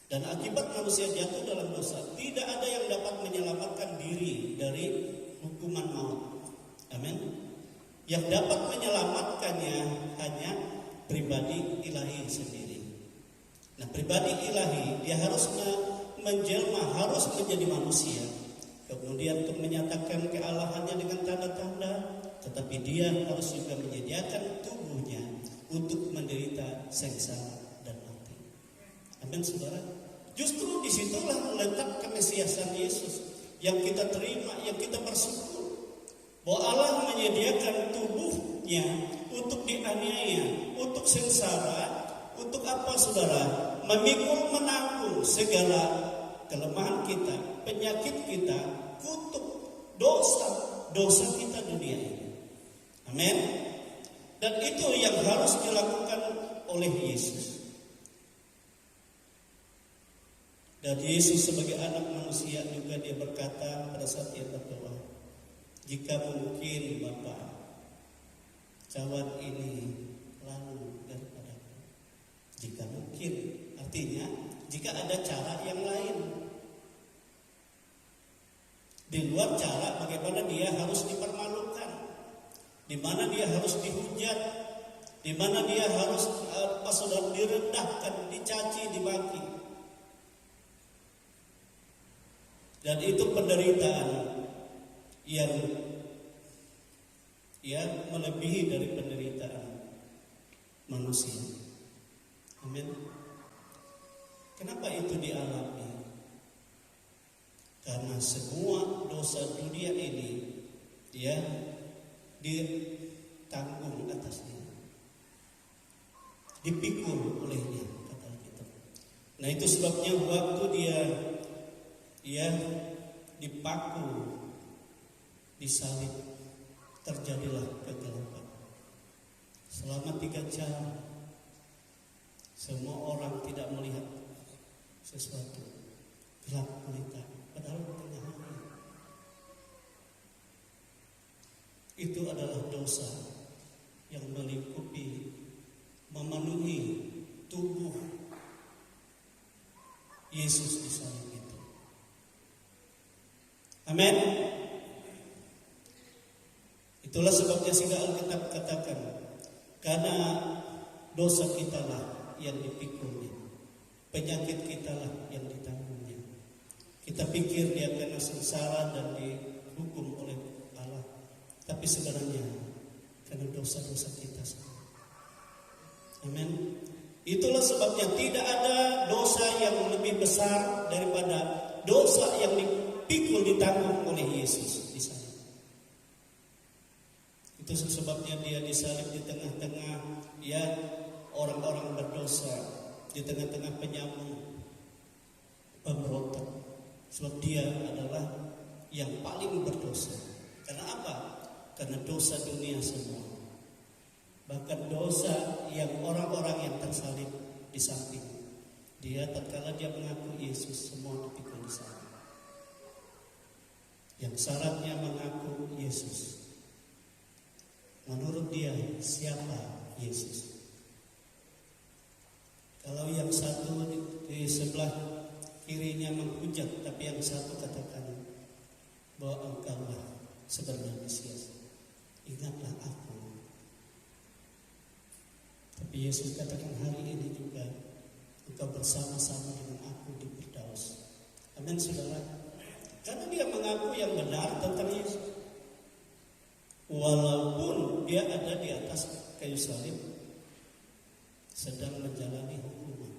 Dan akibat manusia jatuh dalam dosa, tidak ada yang dapat menyelamatkan diri dari hukuman maut. Amin. Yang dapat menyelamatkannya hanya pribadi ilahi sendiri. Nah, pribadi ilahi dia harus menjelma, harus menjadi manusia. Kemudian untuk menyatakan kealahannya dengan tanda-tanda, tetapi dia harus juga menyediakan tubuhnya untuk menderita sengsara dan mati. Amin, saudara. Justru disitulah meletak kemesiasan Yesus yang kita terima, yang kita bersyukur. Bahwa Allah menyediakan tubuhnya untuk dianiaya, untuk sengsara, untuk apa saudara? Memikul menanggung segala kelemahan kita, penyakit kita, kutuk, dosa kita dunia ini. Amin. Dan itu yang harus dilakukan oleh Yesus. Dan Yesus sebagai anak manusia juga dia berkata pada saat dia berdoa, jika mungkin Bapa, cawan ini lalu daripadaku. Jika mungkin, artinya jika ada cara yang lain. Di luar cara bagaimana dia harus dipermalukan, di mana dia harus dihujat, di mana dia harus saudara direndahkan, dicaci, dimaki. Dan itu penderitaan yang melebihi dari penderitaan manusia. Amin. Kenapa itu dialami? Karena semua dosa dunia ini ditanggung atasnya, dipikul olehnya, kata kita. Nah itu sebabnya waktu dia dipaku, disalib, terjadilah kegelapan. Selama 3 jam semua orang tidak melihat sesuatu, gelap gulita, padahal tengah hari. Itu adalah dosa yang melingkupi, memenuhi tubuh Yesus di salib itu. Amin. Itulah sebabnya sehingga Alkitab katakan, karena dosa kita lah yang dipikulnya, penyakit kita lah yang ditanggungnya. Kita pikir dia kena sengsara dan dihukum oleh Allah, tapi sebenarnya karena dosa-dosa kita semua. Amin. Itulah sebabnya tidak ada dosa yang lebih besar daripada dosa yang dipikul, ditanggung oleh Yesus di sana. Itu sebabnya dia disalib di tengah-tengah orang-orang berdosa, di tengah-tengah penyambung pemberontak. Sebab dia adalah yang paling berdosa. Karena apa? Karena dosa dunia semua. Bahkan dosa yang orang-orang yang tersalib di samping dia, tatkala dia mengaku Yesus, semua dipikul di sana. Yang syaratnya mengaku Yesus. Menurut dia, siapa Yesus? Kalau yang satu di sebelah kirinya menghujat, tapi yang satu katakan bahwa engkaulah sebenarnya Mesias, ingatlah aku. Tapi Yesus katakan hari ini juga engkau bersama-sama dengan aku di Firdaus. Amin saudara. Karena dia mengaku yang benar tentang Yesus. Walaupun dia ada di atas kayu salib, sedang menjalani hukuman.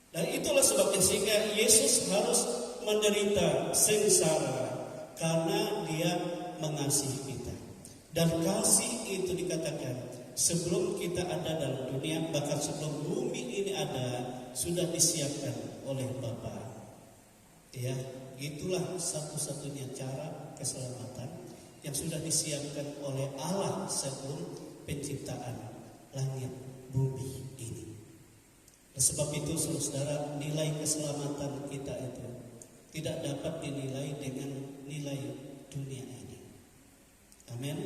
Dan itulah sebabnya sehingga Yesus harus menderita sengsara, karena dia mengasihi kita. Dan kasih itu dikatakan sebelum kita ada dalam dunia, bahkan sebelum bumi ini ada, sudah disiapkan oleh Bapa. Ya, itulah satu-satunya cara keselamatan yang sudah disiapkan oleh Allah sebelum penciptaan langit bumi ini. Dan sebab itu saudara, nilai keselamatan kita itu tidak dapat dinilai dengan nilai dunia ini. Amin.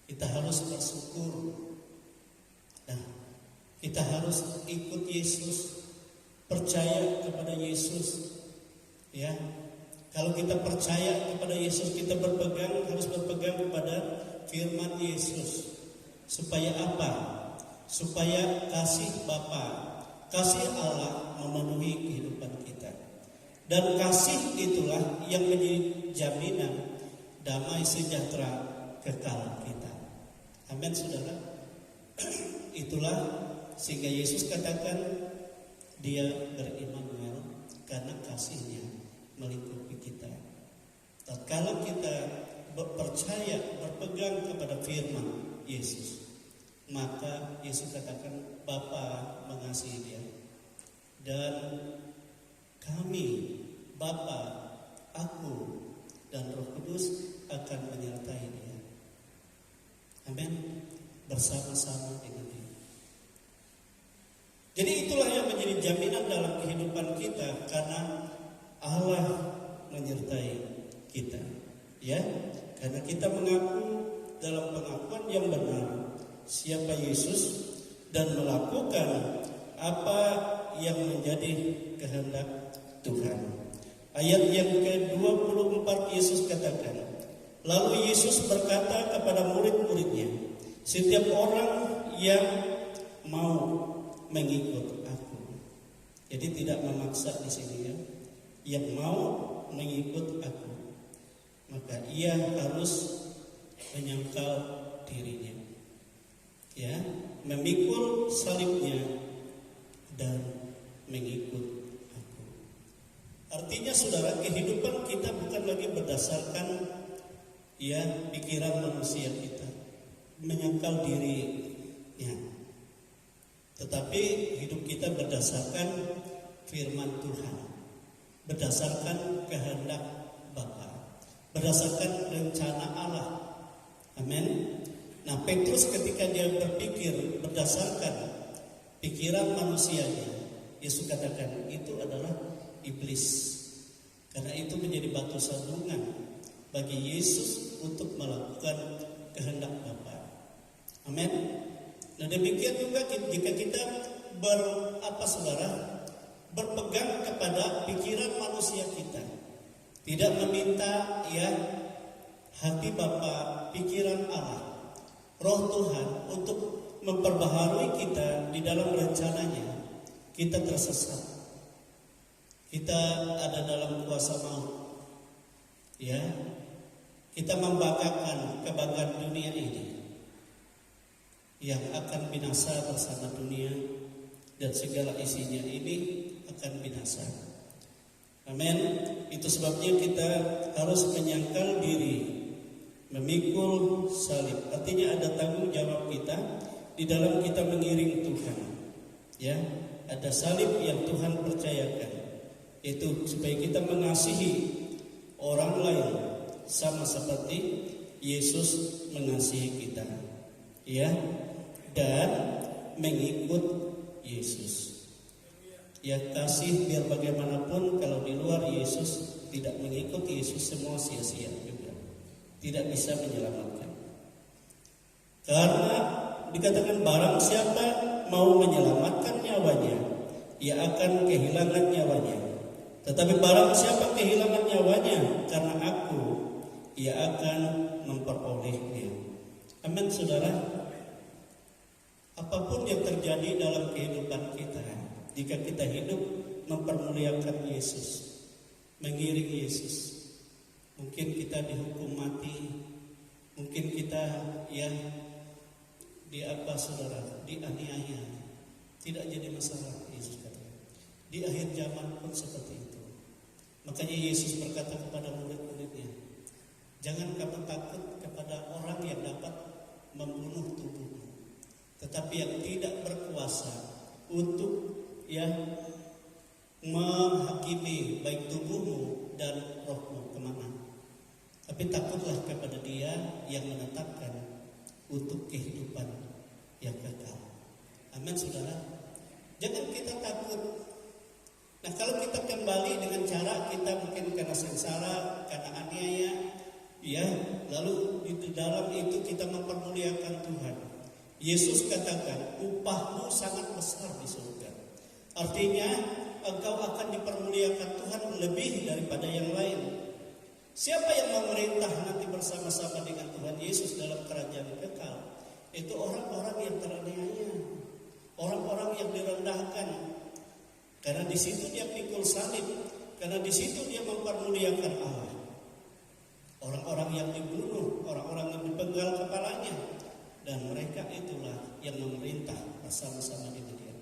Kita harus bersyukur. Nah, kita harus ikut Yesus, percaya kepada Yesus. Ya, kalau kita percaya kepada Yesus, kita harus berpegang kepada firman Yesus. Supaya apa? Supaya kasih Bapa, kasih Allah memenuhi kehidupan kita. Dan kasih itulah yang menjadi jaminan damai sejahtera kekal kita. Amin saudara. Itulah sehingga Yesus katakan dia berimmanuel, karena kasihnya melingkupi kita. Tatkala kita percaya, berpegang kepada firman Yesus, maka Yesus katakan Bapa mengasihi dia. Dan kami, Bapa, aku, dan Roh Kudus akan menyertai dia. Amin. Bersama-sama dengan dia. Jadi itulah yang menjadi jaminan dalam kehidupan kita, karena Allah menyertai kita. Ya, karena kita mengaku dalam pengakuan yang benar siapa Yesus dan melakukan apa yang menjadi kehendak Tuhan. Ayat yang ke-24 Yesus katakan, lalu Yesus berkata kepada murid-muridnya, setiap orang yang mau mengikut aku. Jadi tidak memaksa di sini ya. Yang mau mengikut aku, maka ia harus menyangkal dirinya. Ya, memikul salibnya dan mengikut aku. Artinya saudara, kehidupan kita bukan lagi berdasarkan ya pikiran manusia kita, menyangkal dirinya, tetapi hidup kita berdasarkan firman Tuhan, berdasarkan kehendak Bapa, berdasarkan rencana Allah. Amin. Nah, Petrus ketika dia berpikir berdasarkan pikiran manusianya, Yesus katakan itu adalah iblis. Karena itu menjadi batu sandungan bagi Yesus untuk melakukan kehendak Bapa. Amin. Nah, demikian juga jika kita berpegang kepada pikiran manusia kita, tidak meminta ya hati Bapa, pikiran Allah, Roh Tuhan untuk memperbaharui kita di dalam rencananya, kita tersesat. Kita ada dalam kuasa maut. Ya. Kita membanggakan kebanggaan dunia ini yang akan binasa bersama dunia, dan segala isinya ini akan binasa. Amin. Itu sebabnya kita harus menyangkal diri, memikul salib. Artinya ada tanggung jawab kita di dalam kita mengiring Tuhan. Ya, ada salib yang Tuhan percayakan. Itu supaya kita mengasihi orang lain sama seperti Yesus mengasihi kita. Ya, dan mengikut Yesus. Ya, kasih biar bagaimanapun kalau di luar Yesus, tidak mengikut Yesus, semua sia-sia juga. Tidak bisa menyelamatkan. Karena dikatakan barang siapa mau menyelamatkan nyawanya, ia akan kehilangan nyawanya. Tetapi barang siapa kehilangan nyawanya karena aku, ia akan memperolehnya. Amin, saudara. Apapun yang terjadi dalam kehidupan kita, jika kita hidup mempermuliakan Yesus, mengiring Yesus, mungkin kita dihukum mati, mungkin kita ya dianiaya, tidak jadi masalah. Yesus katakan di akhir zaman pun seperti itu. Makanya Yesus berkata kepada murid-muridnya, jangan kamu takut kepada orang yang dapat membunuh tubuhmu, tetapi yang tidak berkuasa untuk ya menghakimi baik tubuhmu dan rohmu kemana. Tapi takutlah kepada Dia yang menetapkan untuk kehidupan yang kekal. Amin, saudara. Jangan kita takut. Nah, kalau kita kembali dengan cara kita mungkin karena sengsara, karena aniaya, ya, lalu di dalam itu kita mempermuliakan Tuhan. Yesus katakan, upahmu sangat besar di surga. Artinya, engkau akan dipermuliakan Tuhan lebih daripada yang lain. Siapa yang memerintah nanti bersama-sama dengan Tuhan Yesus dalam kerajaan kekal? Itu orang-orang yang teraniaya, orang-orang yang direndahkan. Karena di situ dia pikul salib, karena di situ dia mempermuliakan Allah. Orang-orang yang dibunuh, orang-orang yang dipenggal kepalanya, dan mereka itulah yang memerintah bersama-sama dengan Dia.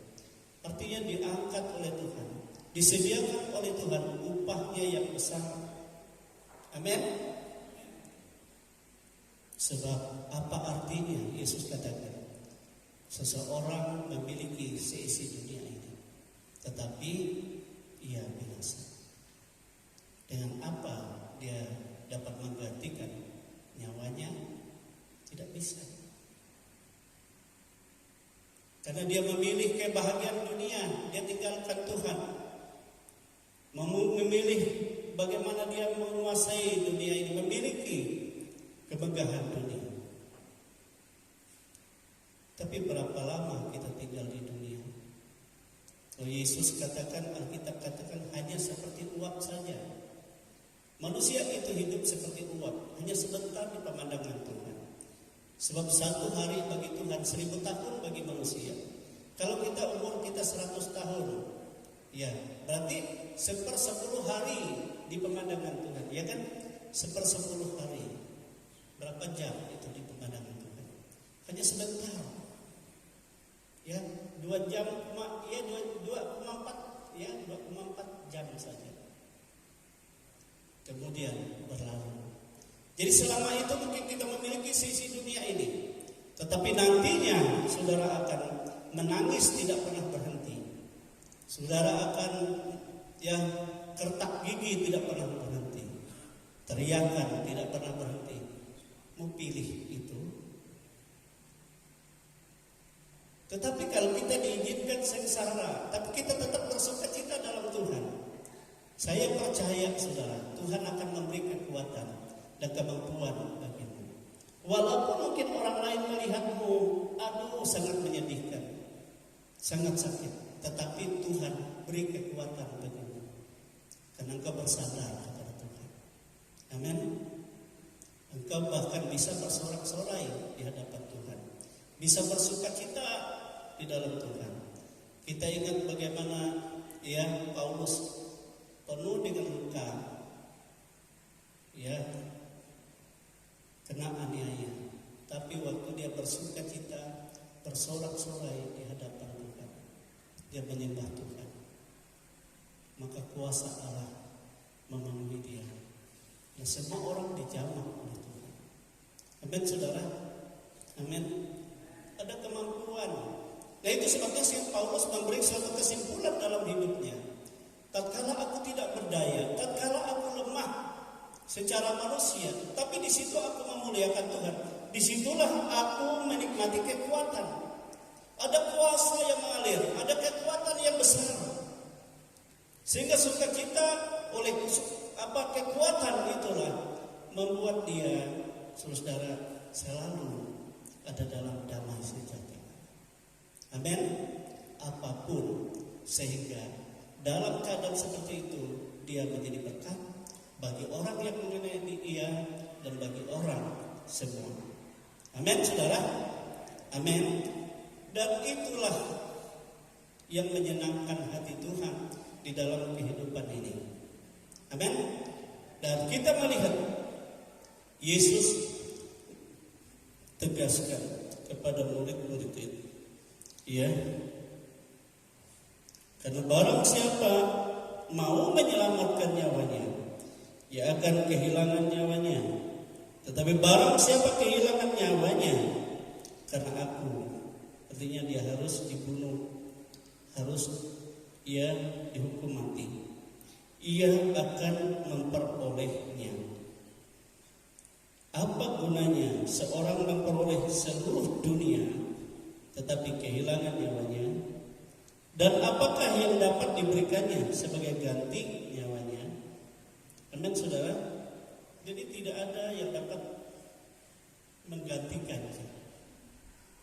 Artinya diangkat oleh Tuhan, disediakan oleh Tuhan upahnya yang besar. Amin. Sebab apa artinya Yesus katakan, seseorang memiliki seisi dunia ini, tetapi ia binasa. Dengan apa dia dapat menggantikan nyawanya? Tidak bisa. Karena dia memilih kebahagiaan dunia, dia tinggalkan Tuhan. Memilih bagaimana dia menguasai dunia ini, memiliki kemegahan dunia. Tapi berapa lama kita tinggal di dunia? Kalau Yesus katakan, Alkitab katakan hanya seperti uap saja. Manusia itu hidup seperti uap, hanya sebentar di pemandangan Tuhan. Sebab 1 hari bagi Tuhan 1000 tahun bagi manusia. Kalau kita umur kita 100 tahun, ya berarti 1/10 hari di pemandangan Tuhan, ya kan? 1/10 hari. Berapa jam itu di pemandangan Tuhan? Hanya sebentar. Ya, 2 jam, ya 2,4, ya 2,4 jam saja. Kemudian berlalu. Jadi selama itu mungkin kita memiliki sisi dunia ini, tetapi nantinya saudara akan menangis tidak pernah berhenti. Saudara akan ya kertak gigi tidak pernah berhenti. Teriakan tidak pernah berhenti. Mau pilih itu. Tetapi kalau kita diizinkan sengsara, tapi kita tetap bersukacita dalam Tuhan, saya percaya saudara, Tuhan akan memberi kekuatan dan kemampuan bagimu. Walaupun mungkin orang lain melihatmu, aduh sangat menyedihkan, sangat sakit, tetapi Tuhan beri kekuatan bagimu, karena engkau bersandar kepada Tuhan. Amin. Engkau bahkan bisa bersorak-sorai di hadapan Tuhan, bisa bersukacita di dalam Tuhan. Kita ingat bagaimana ya Paulus penuh dengan luka, ya kena aniaya, tapi waktu dia bersukacita, bersorak-sorai di hadapan Tuhan, dia menyembah Tuhan, maka kuasa Allah memenuhi dia, dan semua orang dijamah oleh Tuhan. Amin saudara, amin. Ada kemampuan. Nah itu sebabnya Saint Paulus memberi suatu kesimpulan dalam hidupnya. Tatkala aku tidak berdaya, tatkala aku lemah secara manusia, tapi di situ aku memuliakan Tuhan. Disitulah aku menikmati kekuatan. Ada kuasa yang mengalir, ada kekuatan yang besar. Sehingga sukacita oleh kekuatan itulah membuat dia, saudara, selalu ada dalam damai sejahtera. Amin. Apapun, sehingga dalam keadaan seperti itu dia menjadi berkat bagi orang yang mengenai dia dan bagi orang semua. Amin saudara. Amin. Dan itulah yang menyenangkan hati Tuhan di dalam kehidupan ini. Amin. Dan kita melihat Yesus tegaskan kepada murid-murid itu, ya, karena barang siapa mau menyelamatkan nyawanya, ia akan kehilangan nyawanya. Tetapi barang siapa kehilangan nyawanya karena aku, artinya dia harus dibunuh, harus ia dihukum mati, ia akan memperolehnya. Apa gunanya seorang memperoleh seluruh dunia tetapi kehilangan nyawanya? Dan apakah yang dapat diberikannya sebagai ganti nyawanya? Amin saudara. Jadi tidak ada yang dapat menggantikan,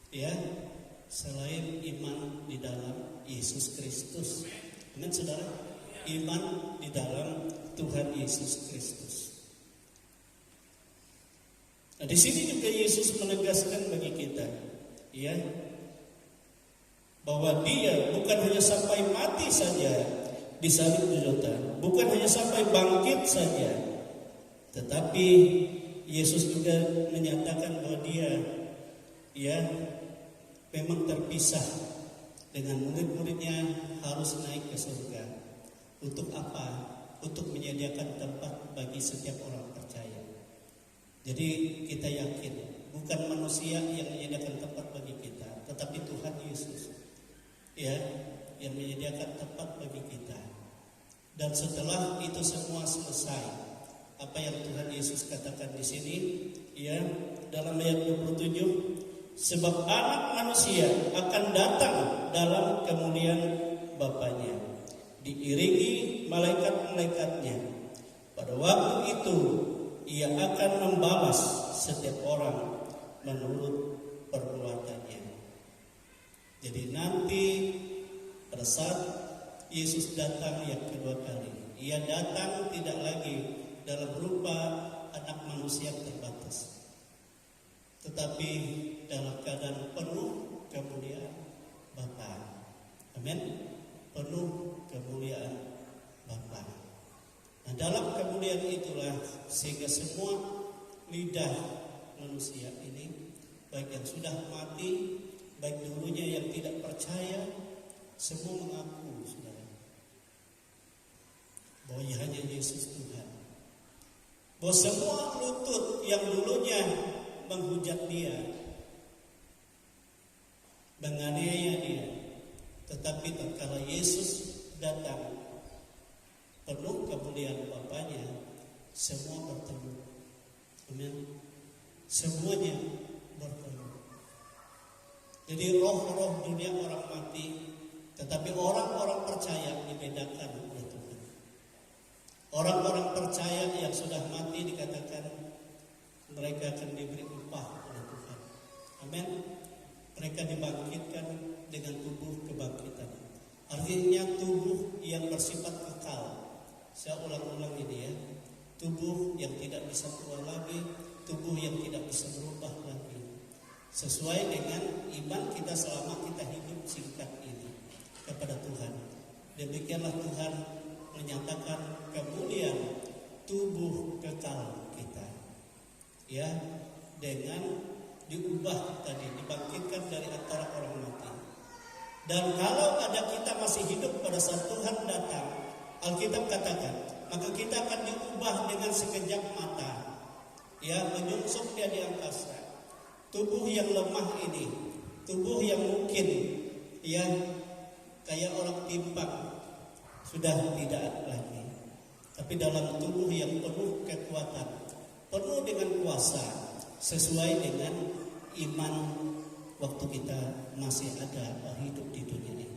ya, selain iman di dalam Yesus Kristus. Amin saudara. Iman di dalam Tuhan Yesus Kristus. Nah, di sini juga Yesus menegaskan bagi kita, ya, bahwa Dia bukan hanya sampai mati saja di salib Golgota, bukan hanya sampai bangkit saja, tetapi Yesus juga menyatakan bahwa Dia, ya, memang terpisah dengan murid-muridnya, harus naik ke surga. Untuk apa? Untuk menyediakan tempat bagi setiap orang percaya. Jadi kita yakin bukan manusia yang menyediakan tempat bagi kita, tetapi tetapi Tuhan Yesus, ya, yang menyediakan tempat bagi kita. Dan setelah itu semua selesai, apa yang Tuhan Yesus katakan di sini, ya, dalam ayat 27, sebab anak manusia akan datang dalam kemuliaan Bapanya, diiringi malaikat-malaikatnya. Pada waktu itu ia akan membalas setiap orang menurut perbuatannya. Jadi nanti pada saat Yesus datang yang kedua kali, ia datang tidak lagi dalam rupa anak manusia terbatas, tetapi dalam keadaan penuh kemuliaan Bapa. Amin. Penuh kemuliaan Bapa. Nah, dalam kemuliaan itulah sehingga semua lidah manusia ini, baik yang sudah mati, baik dulunya yang tidak percaya, semua mengaku, saudara, bahwa hanya Yesus Tuhan. Bahwa semua lutut yang dulunya menghujat dia, menganiaya dia, tetapi tatkala Yesus datang penuh kemuliaan Bapanya, semua bertemu. Amin. Semuanya bertemu. Jadi roh-roh dunia orang mati, tetapi orang-orang percaya dibedakan oleh Tuhan. Orang-orang percaya yang sudah mati dikatakan mereka akan diberi upah oleh Tuhan. Amin. Mereka dibangkitkan dengan tubuh kebangkitan. Artinya tubuh yang bersifat kekal. Saya ulang-ulang ini ya. Tubuh yang tidak bisa tua lagi, tubuh yang tidak bisa berubah lagi. Sesuai dengan iman kita selama kita hidup singkat ini kepada Tuhan. Demikianlah Tuhan menyatakan kemuliaan tubuh kekal kita. Ya, dengan diubah tadi, dibangkitkan dari antara orang mati. Dan kalau ada kita masih hidup pada saat Tuhan datang, Alkitab katakan, maka kita akan diubah dengan sekejap mata. Ya, menyungsung dia di angkasa. Tubuh yang lemah ini, tubuh yang mungkin ya kayak orang timpang, sudah tidak lagi. Tapi dalam tubuh yang penuh kekuatan, penuh dengan kuasa, sesuai dengan iman waktu kita masih ada hidup di dunia ini.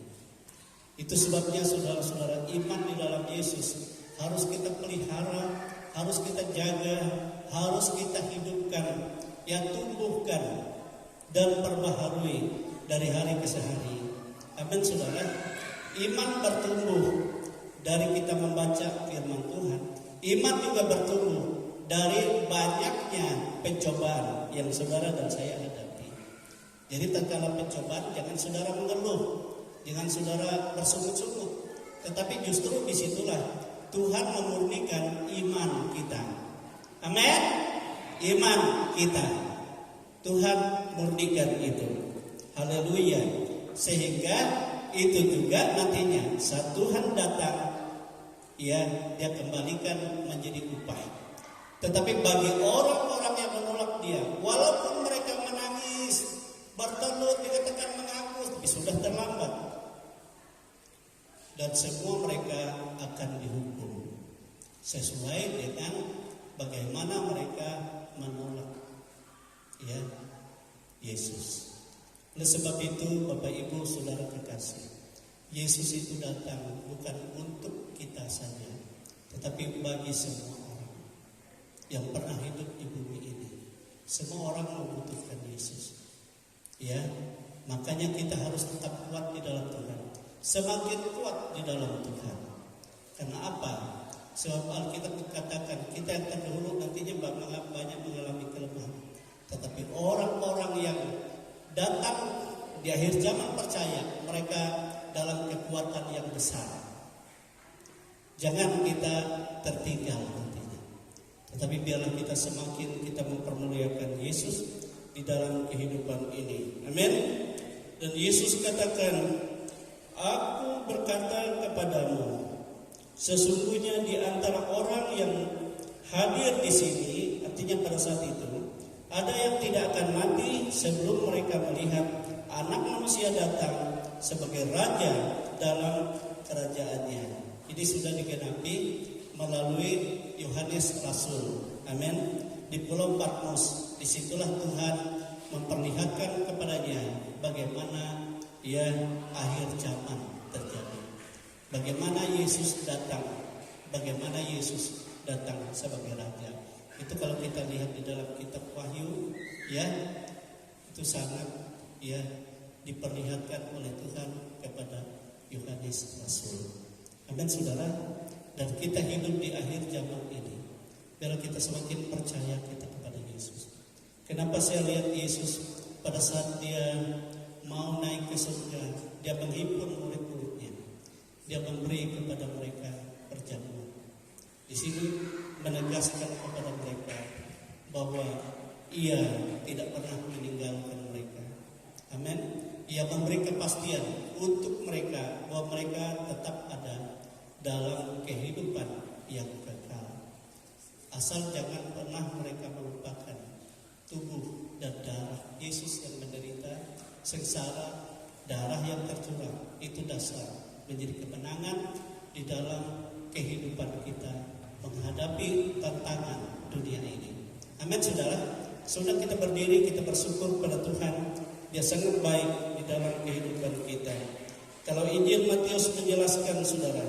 Itu sebabnya saudara-saudara, iman di dalam Yesus harus kita pelihara, harus kita jaga, harus kita hidupkan, ya, tumbuhkan dan perbaharui dari hari ke hari. Amin, saudara. Iman bertumbuh dari kita membaca firman Tuhan. Iman juga bertumbuh dari banyaknya pencobaan yang saudara dan saya hadapi. Jadi tatkala pencobaan, jangan saudara mengeluh, jangan saudara bersungut-sungut, tetapi justru disitulah Tuhan memurnikan iman kita. Amin. Iman kita Tuhan murnikan itu. Haleluya. Sehingga itu juga nantinya saat Tuhan datang, ya, dia kembalikan menjadi upah. Tetapi bagi orang-orang yang menolak dia, walaupun mereka menangis, bertelut, dikatakan mengaku, tapi sudah terlambat. Dan semua mereka akan dihukum sesuai dengan bagaimana mereka menolak, ya, Yesus. Oleh sebab itu, Bapak Ibu Saudara kekasih, Yesus itu datang bukan untuk kita saja, tetapi bagi semua orang yang pernah hidup di bumi ini. Semua orang membutuhkan Yesus. Ya, makanya kita harus tetap kuat di dalam Tuhan. Semakin kuat di dalam Tuhan. Karena apa? Sebab Alkitab katakan kita yang terdahulu nantinya banyak mengalami kelemahan. Tetapi orang-orang yang datang di akhir zaman percaya, mereka dalam kekuatan yang besar. Jangan kita tertinggal nantinya. Tetapi biarlah kita semakin kita mempermuliakan Yesus di dalam kehidupan ini. Amin. Dan Yesus katakan, aku berkata kepadamu, sesungguhnya di antara orang yang hadir di sini, artinya pada saat itu, ada yang tidak akan mati sebelum mereka melihat Anak manusia datang sebagai raja dalam kerajaannya. Ini sudah digenapi melalui Yohanes Rasul. Amin. Di Pulau Patmos, disitulah Tuhan memperlihatkan kepadanya bagaimana akhir zaman terjadi. Bagaimana Yesus datang. Bagaimana Yesus datang sebagai raja. Itu kalau kita lihat di dalam kitab Wahyu, itu sangat diperlihatkan oleh Tuhan kepada Yohanes Rasul. Amin, saudara. Dan kita hidup di akhir zaman ini, biar kita semakin percaya kita kepada Yesus. Kenapa saya lihat Yesus pada saat dia mau naik ke surga, dia menghimpun murid-muridnya, dia memberi kepada mereka perjamuan. Di sini menegaskan kepada mereka bahwa ia tidak pernah meninggalkan mereka. Amin. Ia memberi kepastian untuk mereka bahwa mereka tetap ada dalam kehidupan yang kekal. Asal jangan pernah mereka melupakan tubuh dan darah Yesus yang menderita sengsara, darah yang tercurah. Itu dasar menjadi kemenangan di dalam kehidupan kita menghadapi tantangan dunia ini. Amin, saudara. Sudah kita berdiri, kita bersyukur pada Tuhan. Dia sangat baik di dalam kehidupan kita. Kalau Injil Matius menjelaskan, saudara,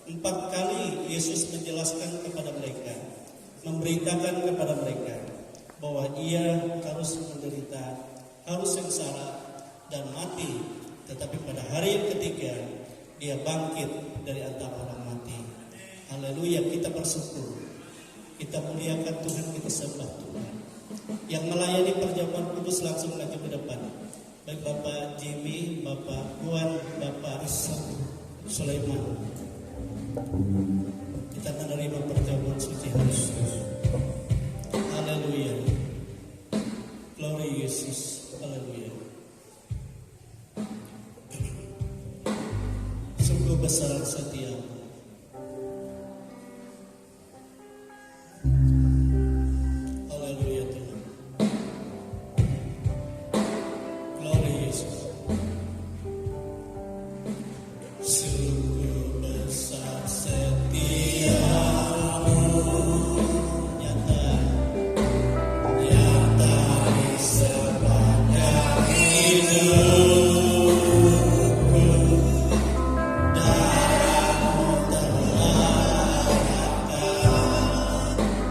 4 kali Yesus menjelaskan kepada mereka, memberitakan kepada mereka bahwa ia harus menderita, harus sengsara dan mati, tetapi pada hari yang ketiga dia bangkit dari antara orang mati. Haleluya, kita bersyukur, kita muliakan Tuhan, kita sembah Tuhan. Yang melayani perjamuan kudus langsung maju ke depan. Baik Bapak Jimmy, Bapak Puan, Bapak Sulaiman. Kita menerima perjamuan suci Yesus. Haleluya. Glory Yesus. Haleluya. Sungguh besar setiamu. Haleluya Tuhan. Glory Yesus. Sungguh besar setiamu, nyata di sepanjang hidupku. Darahmu telah menyatakan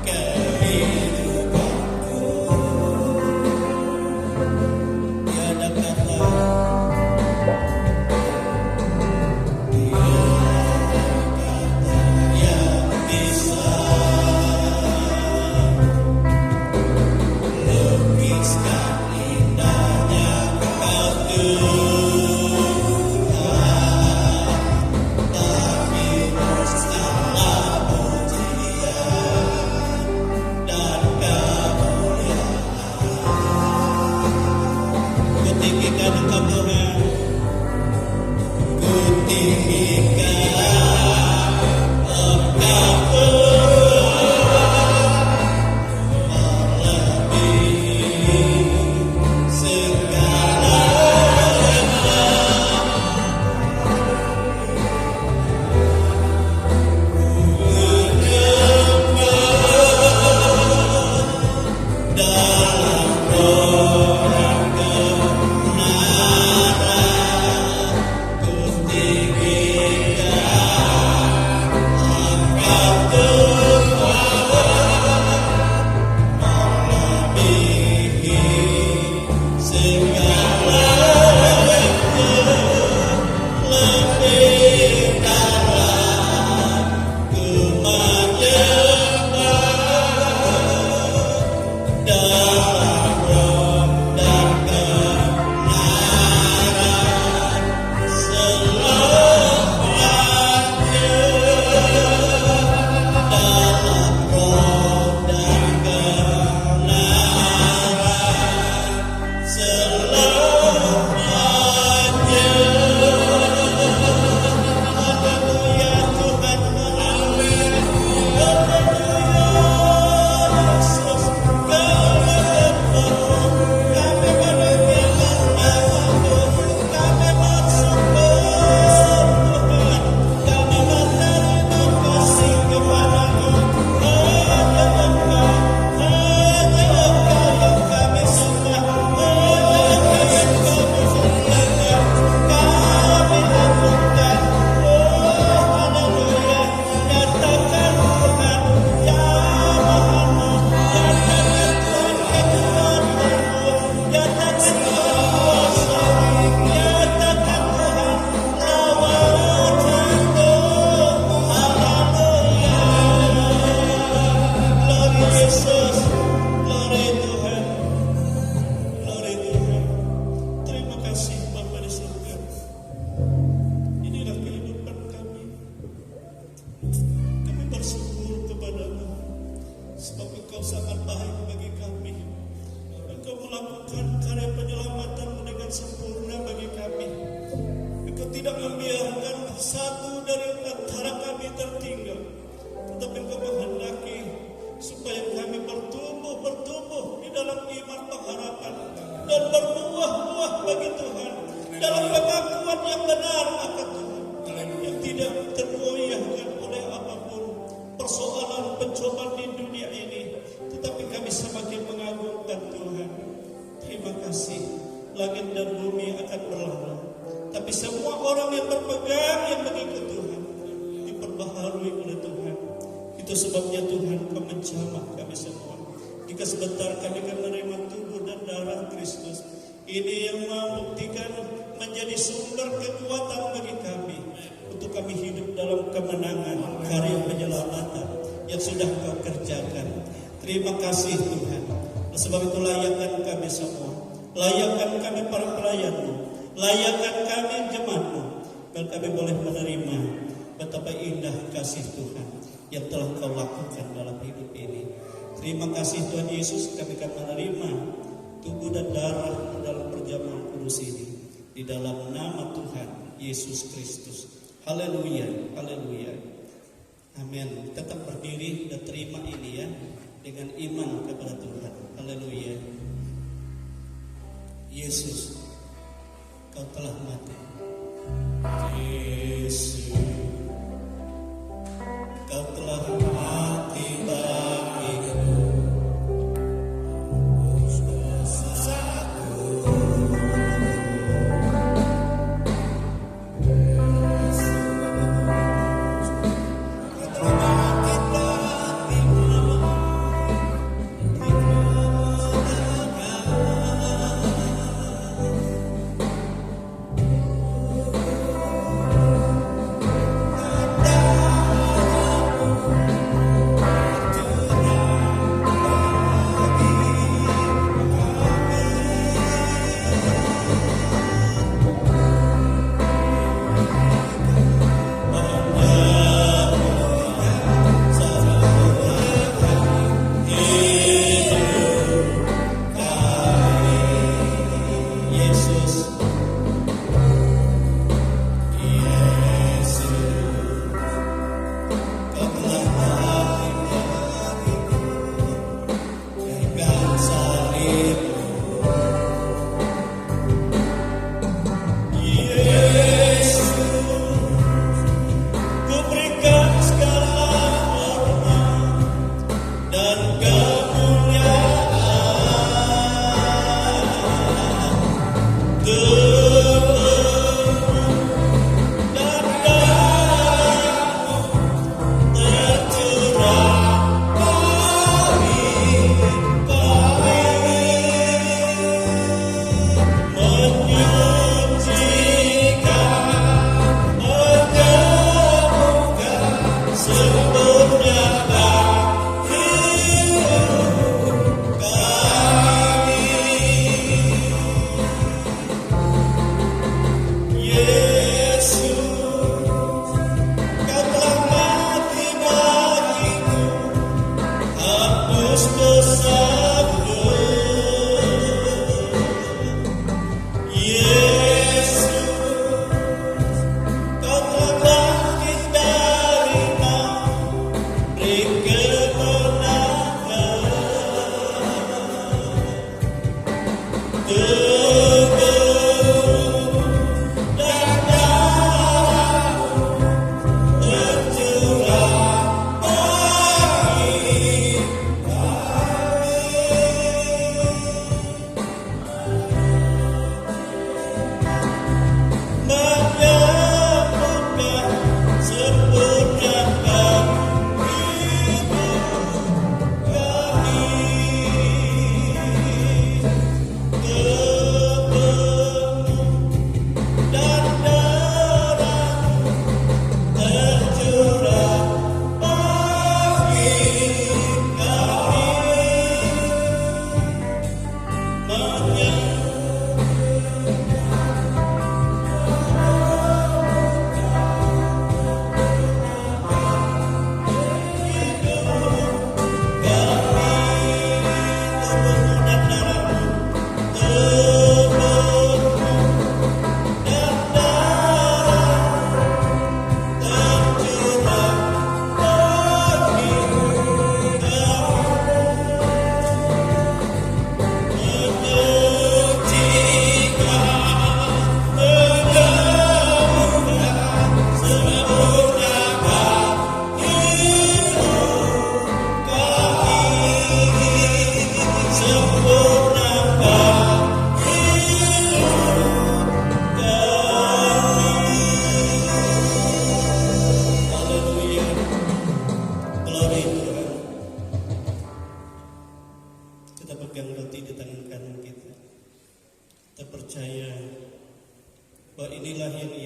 kehidupanku. Tiada kata, tiada tidak membiarkan satu dari antara kami tertinggal, tetapi Engkau menghendaki supaya kami bertumbuh di dalam iman pengharapan dan berbuah-buah bagi Tuhan dalam pengakuan yang benar akan Tuhan, yang tidak tergoyahkan oleh apapun persoalan pencobaan di dunia ini, tetapi kami semakin mengagungkan Tuhan. Terima kasih. Langit dan bumi akan berlalu, tapi semua orang yang berpegang yang mengikut Tuhan diperbaharui oleh Tuhan. Itu sebabnya Tuhan Kau menjamah kami semua. Jika sebentar kami akan menerima tubuh dan darah Kristus, ini yang membuktikan menjadi sumber kekuatan bagi kami untuk kami hidup dalam kemenangan karya penyelamatan yang sudah Kau kerjakan. Terima kasih Tuhan. Sebab itu layakkan kami semua, layakkan kami para pelayan-Mu, layakkan kami jemaat-Mu, dan kami boleh menerima betapa indah kasih Tuhan yang telah Kau lakukan dalam hidup ini. Terima kasih Tuhan Yesus, kami akan menerima tubuh dan darah dalam perjamuan kudus ini di dalam nama Tuhan Yesus Kristus. Haleluya, haleluya. Amin. Tetap berdiri dan terima ini ya, dengan iman kepada Tuhan. Haleluya. Yesus, Kau telah mati. Yesus, Kau telah mati bagiku.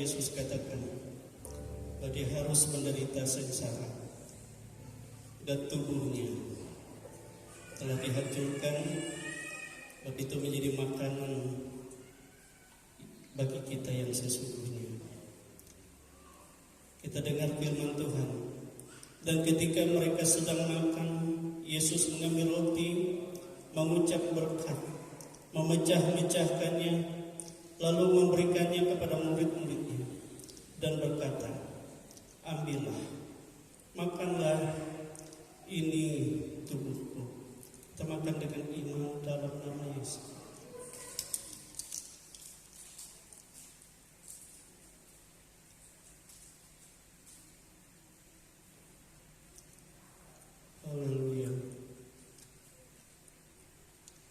Yesus katakan bahwa dia harus menderita sengsara dan tubuhnya telah dihancurkan, sebab itu menjadi makanan bagi kita yang sesungguhnya. Kita dengar firman Tuhan, dan ketika mereka sedang makan, Yesus mengambil roti, mengucap berkat, memecah-mecahkannya, lalu memberikannya kepada murid-muridnya dan berkata, ambillah, makanlah, ini tubuhku. Kita makan dengan iman dalam nama Yesus. Haleluya.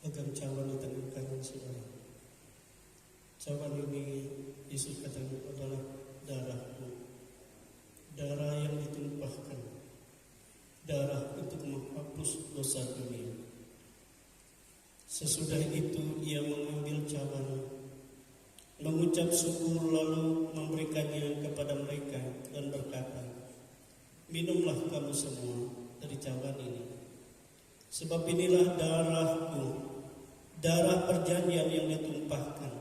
Pegang cawan di tangan kanan saudara. Cawan ini Yesus katakan adalah darahku, darah yang ditumpahkan, darah untuk menghapus dosa dunia. Sesudah itu ia mengambil cawan, mengucap syukur, lalu memberikannya kepada mereka dan berkata, minumlah kamu semua dari cawan ini, sebab inilah darahku, darah perjanjian yang ditumpahkan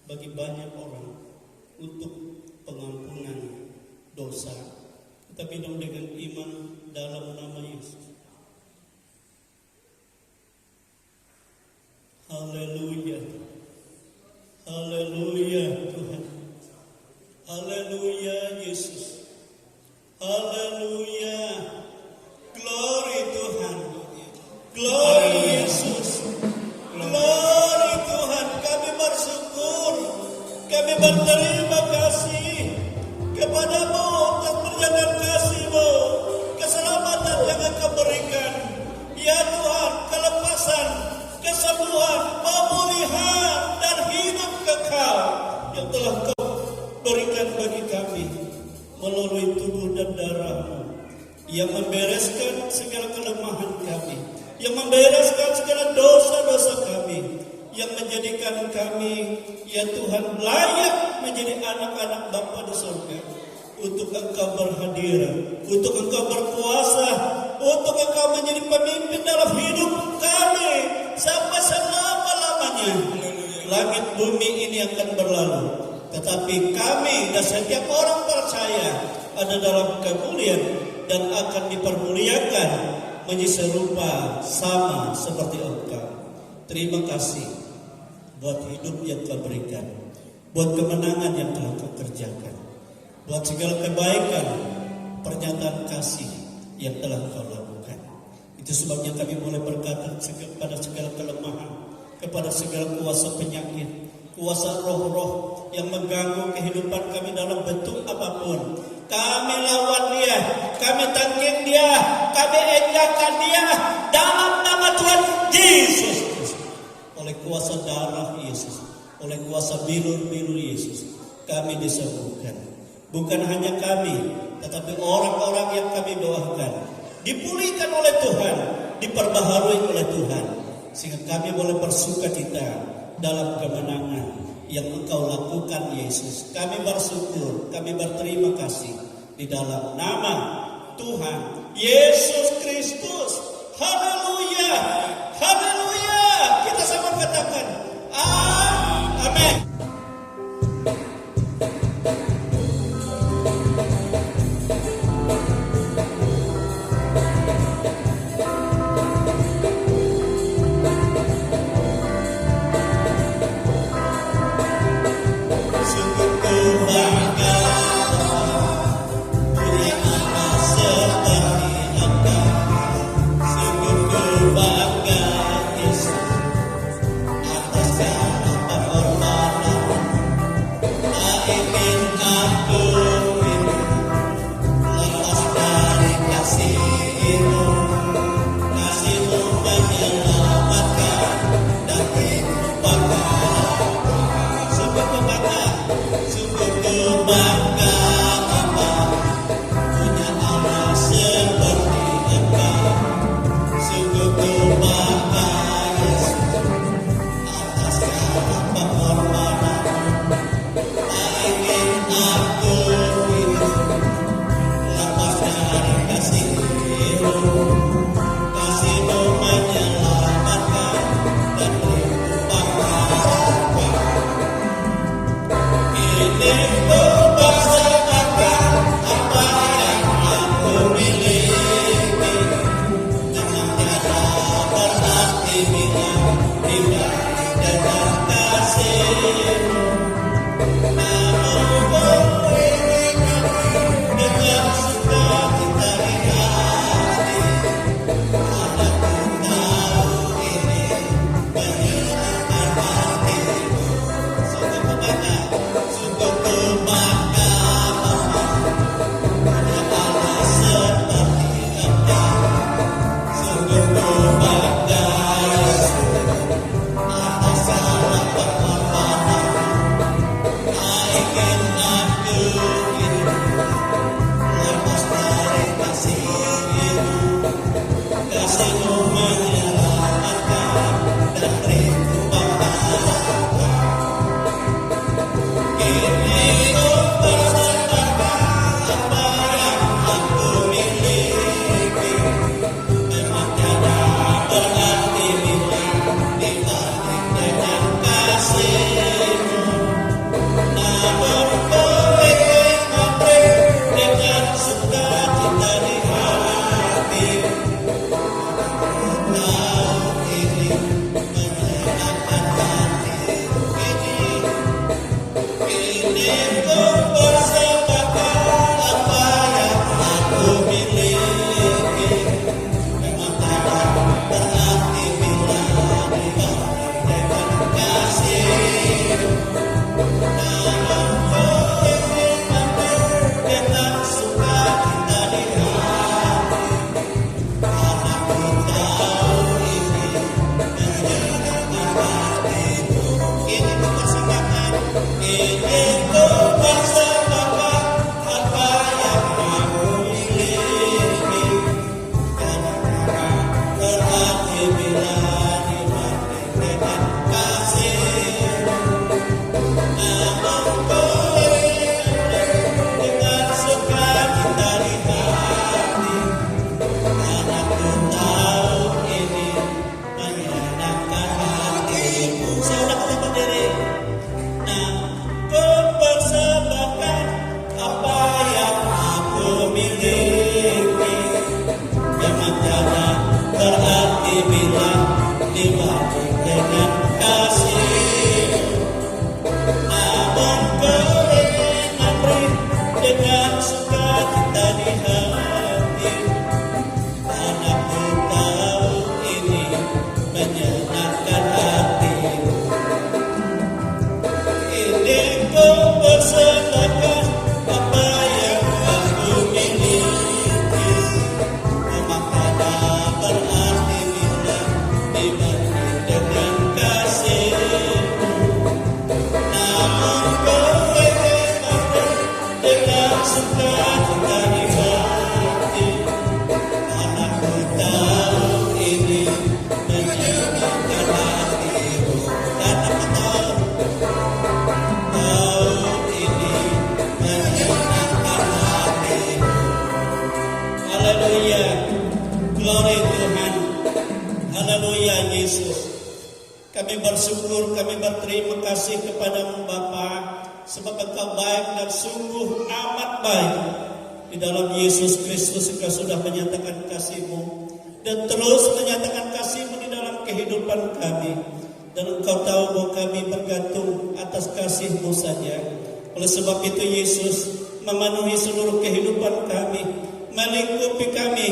bagi banyak orang untuk pengampunan dosa. Kita minum dengan iman dalam nama Yesus. Haleluya. Haleluya Tuhan. Haleluya Yesus. Haleluya. Glory Tuhan. Glory Yesus. Glory Tuhan. Kami bersyukur. Kami berterima kasih kepadamu atas perjalanan kasih-Mu, keselamatan yang Engkau berikan. Ya Tuhan, kelepasan, kesembuhan, pemulihan, dan hidup kekal yang telah Kau berikan bagi kami melalui tubuh dan darah-Mu yang membereskan segala kelemahan kami, yang membereskan segala dosa-dosa kami, yang menjadikan kami, ya Tuhan, layak menjadi anak-anak Bapa di surga, untuk Engkau berhadiran, untuk Engkau berkuasa, untuk Engkau menjadi pemimpin dalam hidup kami sampai selama-lamanya. Langit bumi ini akan berlalu, tetapi kami dan setiap orang percaya ada dalam kemuliaan dan akan dipermuliakan menjadi serupa sama seperti Engkau. Terima kasih buat hidup yang Kau berikan, buat kemenangan yang telah Kau kerjakan, buat segala kebaikan, pernyataan kasih yang telah Kau lakukan. Itu sebabnya kami boleh berkata kepada segala kelemahan, kepada segala kuasa penyakit, kuasa roh-roh yang mengganggu kehidupan kami dalam bentuk apapun, kami lawan dia, kami tangking dia, kami ejakan dia dalam nama Tuhan Yesus. Oleh kuasa darah Yesus, oleh kuasa bilur-bilur Yesus, kami disembuhkan. Bukan hanya kami, tetapi orang-orang yang kami doakan dipulihkan oleh Tuhan, diperbaharui oleh Tuhan, sehingga kami boleh bersukacita dalam kemenangan yang Engkau lakukan Yesus. Kami bersyukur, kami berterima kasih di dalam nama Tuhan Yesus Kristus. Haleluya, haleluya. Kita sama katakan amin. I dengan sukacita di hati. Anakku tahu ini menyenangkan hatimu. Anakku tahu ini menyenangkan hatimu. Haleluya, glory Tuhan. Haleluya Yesus. Kami bersyukur, kami berterima kasih kepadamu Bapa, sebab Engkau baik dan sungguh amat baik. Di dalam Yesus Kristus Engkau sudah menyatakan kasih-Mu dan terus menyatakan kasih-Mu di dalam kehidupan kami. Dan Engkau tahu bahwa kami bergantung atas kasih-Mu saja. Oleh sebab itu Yesus memenuhi seluruh kehidupan kami, melingkupi kami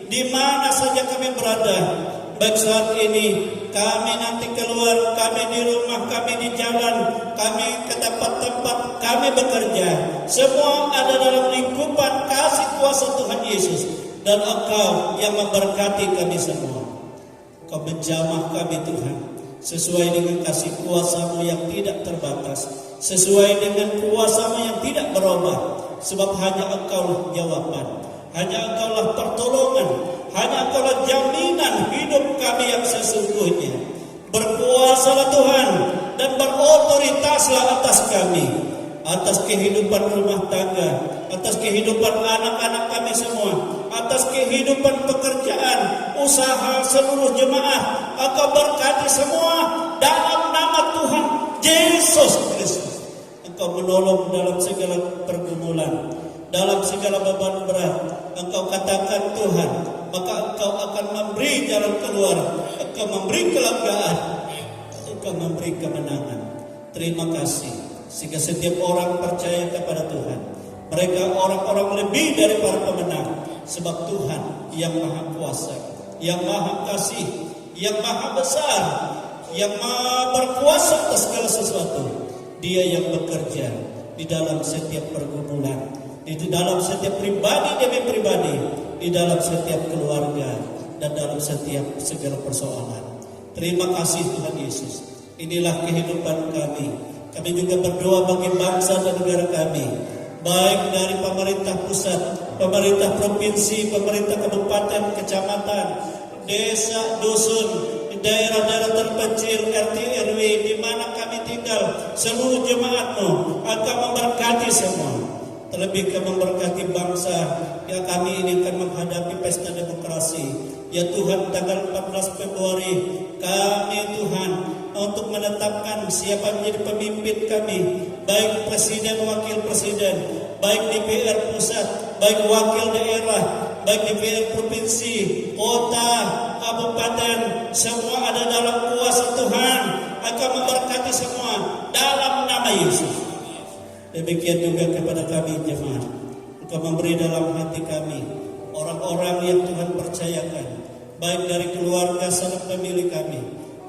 di mana saja kami berada. Baik saat ini, kami nanti keluar, kami di rumah, kami di jalan, kami ke tempat-tempat kami bekerja. Semua ada dalam lingkupan kasih kuasa Tuhan Yesus. Dan Engkau yang memberkati kami semua. Engkau menjamah kami Tuhan, sesuai dengan kasih kuasa-Mu yang tidak terbatas, sesuai dengan kuasa-Mu yang tidak berubah. Sebab hanya Engkau jawaban, hanya Engkaulah pertolongan, hanya Engkaulah jaminan hidup kami yang sesungguhnya. Berkuasalah Tuhan dan berotoritaslah atas kami, atas kehidupan rumah tangga, atas kehidupan anak-anak kami semua, atas kehidupan pekerjaan, usaha seluruh jemaah. Engkau berkati semua dalam nama Tuhan Yesus Kristus. Engkau menolong dalam segala pergumulan, dalam segala beban berat. Engkau katakan Tuhan, maka Engkau akan memberi jalan keluar, Engkau memberi kelegaan, Engkau memberi kemenangan. Terima kasih, sehingga setiap orang percaya kepada Tuhan. Mereka orang-orang lebih dari para pemenang, sebab Tuhan yang maha kuasa, yang maha kasih, yang maha besar, yang maha berkuasa atas segala sesuatu. Dia yang bekerja di dalam setiap pergumulan, di dalam setiap pribadi demi pribadi, di dalam setiap keluarga, dan dalam setiap segala persoalan. Terima kasih Tuhan Yesus. Inilah kehidupan kami. Kami juga berdoa bagi bangsa dan negara kami, baik dari pemerintah pusat, pemerintah provinsi, pemerintah kabupaten, kecamatan, desa, dusun, daerah-daerah terpencil, RT RW di mana kami tinggal, seluruh jemaat-Mu akan memberkati semua. Terlebih kami memberkati bangsa yang kami ini akan menghadapi pesta demokrasi. Ya Tuhan, tanggal 14 Februari kami Tuhan untuk menetapkan siapa menjadi pemimpin kami, baik presiden, wakil presiden, baik DPR pusat, baik wakil daerah, baik DPR provinsi, kota, kabupaten, semua ada dalam kuasa Tuhan. Akan memberkati semua dalam nama Yesus. Demikian juga kepada kami jemaat, Engkau memberi dalam hati kami orang-orang yang Tuhan percayakan, baik dari keluarga sanak famili kami,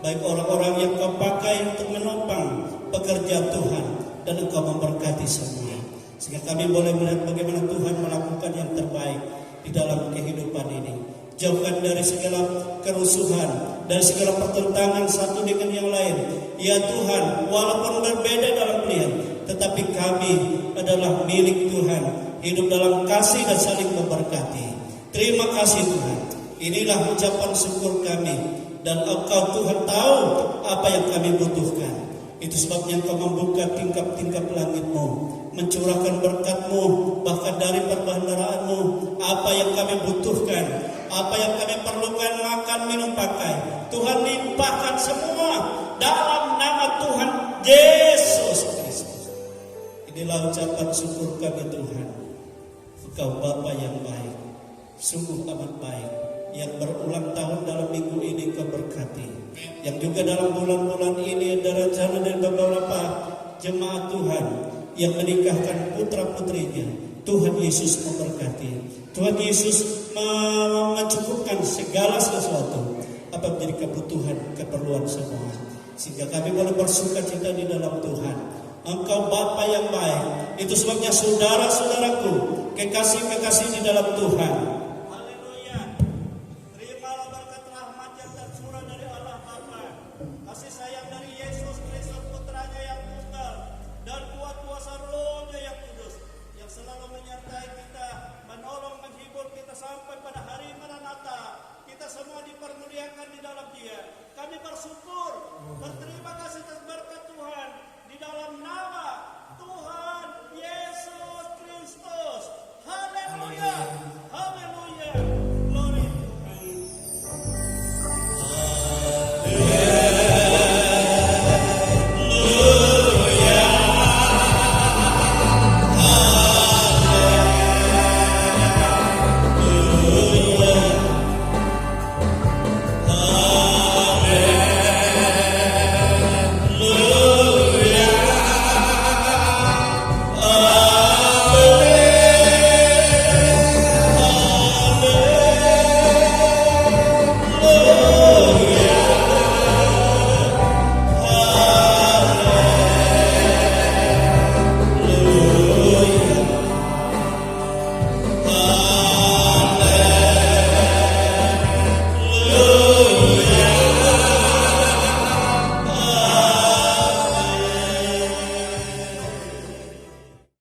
baik orang-orang yang Kau pakai untuk menopang pekerjaan Tuhan, dan Engkau memberkati semua, sehingga kami boleh melihat bagaimana Tuhan melakukan yang terbaik di dalam kehidupan ini. Jauhkan dari segala kerusuhan, dari segala pertentangan satu dengan yang lain. Ya Tuhan, walaupun berbeda dalam pilihan, tetapi kami adalah milik Tuhan, hidup dalam kasih dan saling memberkati. Terima kasih Tuhan. Inilah ucapan syukur kami, dan Engkau Tuhan tahu apa yang kami butuhkan. Itu sebabnya Engkau membuka tingkap-tingkap langit-Mu, mencurahkan berkat-Mu, bahkan dari perbendaharaan-Mu. Apa yang kami butuhkan, apa yang kami perlukan, makan, minum, pakai, Tuhan limpahkan semua dalam nama Tuhan Yesus Kristus. Inilah ucapan syukur kami Tuhan. Engkau Bapa yang baik, sungguh amat baik, yang berulang tahun dalam minggu ini Kau berkati, yang juga dalam bulan-bulan ini ada rencana dari beberapa jemaat Tuhan yang menikahkan putra-putrinya. Tuhan Yesus memberkati, Tuhan Yesus mencukupkan segala sesuatu apa menjadi kebutuhan, keperluan semua, sehingga kami boleh bersukacita di dalam Tuhan. Engkau Bapa yang baik. Itu sebabnya saudara-saudaraku, kekasih-kekasih di dalam Tuhan,